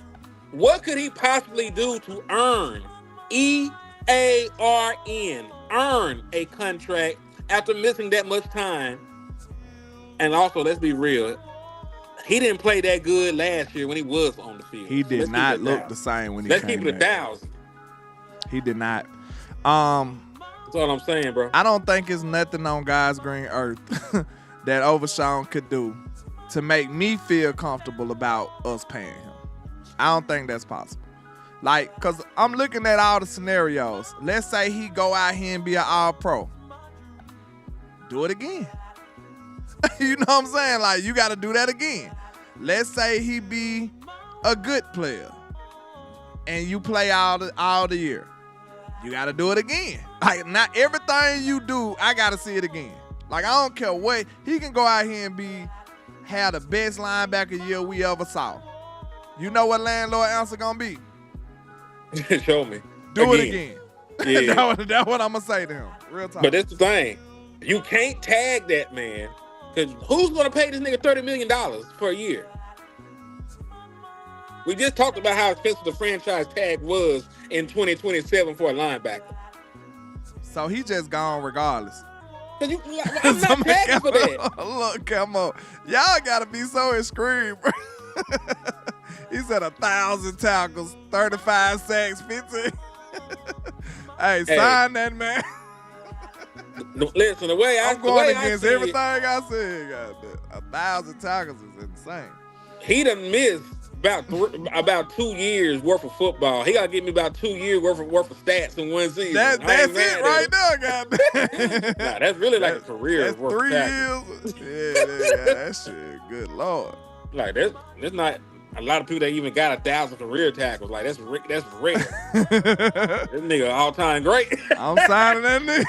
S2: What could he possibly do to earn earn a contract after missing that much time? And also, let's be real, he didn't play that good last year when he was on the field.
S3: He did not look the same when he came back.
S2: Let's keep it 1,000.
S3: He did not.
S2: That's all I'm saying, bro.
S3: I don't think it's nothing on God's green earth that Overshawn could do to make me feel comfortable about us paying him. I don't think that's possible. Like, because I'm looking at all the scenarios. Let's say he go out here and be an all-pro. Do it again. You know what I'm saying? Like, you got to do that again. Let's say he be a good player and you play all the year. You got to do it again. Like, not everything you do, I got to see it again. Like, I don't care what. He can go out here and have the best linebacker year we ever saw. You know what landlord answer going to be?
S2: Show me.
S3: Do it again.
S2: Yeah.
S3: That's what I'm going to say to him. Real talk.
S2: But that's the thing. You can't tag that man. Because who's going to pay this nigga $30 million for a year? We just talked about how expensive the franchise tag was in 2027 for a linebacker.
S3: So he just gone regardless.
S2: I'm not tagging for that.
S3: Look, come on. Y'all got to be so extreme, bro. He said 1,000 tackles, 35 sacks, 15. Hey, sign that, man.
S2: Listen,
S3: I'm going against everything I said. Goddamn. 1,000 tackles is insane.
S2: He done missed about 2 years worth of football. He got to give me about 2 years worth of stats in one season.
S3: That's it right there, goddamn.
S2: Nah, that's really like a career.
S3: That's
S2: worth
S3: 3
S2: years.
S3: Yeah, that shit. Good Lord.
S2: Like there's not a lot of people that even got 1,000 career tackles. Like that's rare. This nigga all time great.
S3: I'm signing that nigga.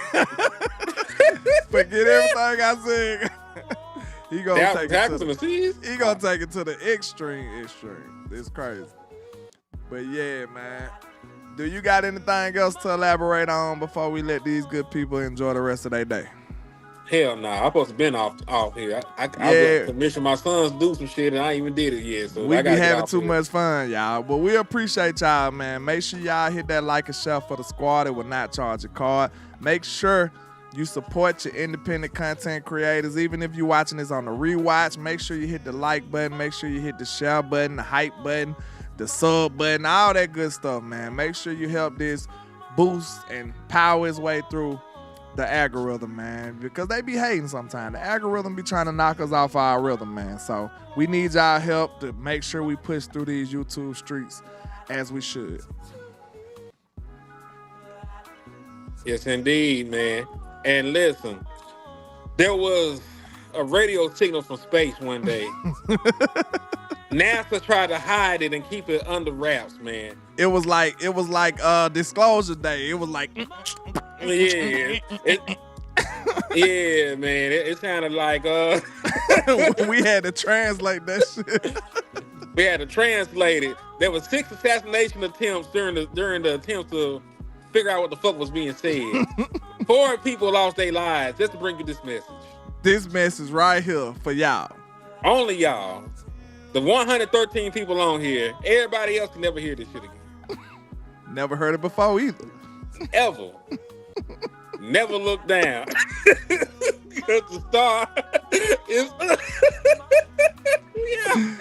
S3: Forget everything I said. He gonna take it to the extreme. It's crazy. But yeah, man. Do you got anything else to elaborate on before we let these good people enjoy the rest of their day?
S2: Hell no, I'm supposed to been off here. I was permission my sons to do some shit and I ain't even did it yet. So
S3: we be having too much fun, y'all. But we appreciate y'all, man. Make sure y'all hit that like and share for the squad. It will not charge a card. Make sure you support your independent content creators. Even if you're watching this on the rewatch, make sure you hit the like button. Make sure you hit the share button, the hype button, the sub button, all that good stuff, man. Make sure you help this boost and power its way through the algorithm, man, because they be hating sometimes. The algorithm be trying to knock us off our rhythm, man. So we need y'all help to make sure we push through these YouTube streets as we should.
S2: Yes, indeed, man. And listen, there was a radio signal from space one day. NASA tried to hide it and keep it under wraps, man.
S3: It was like disclosure day. It was like
S2: yeah. Yeah, man. It sounded like
S3: we had to translate that shit.
S2: We had to translate it. There was 6 assassination attempts during the attempt to figure out what the fuck was being said. 4 people lost their lives just to bring you this message.
S3: This message right here for y'all.
S2: Only y'all. The 113 people on here. Everybody else can never hear this shit again.
S3: Never heard it before either.
S2: Ever. Never look down. Because the star is... yeah.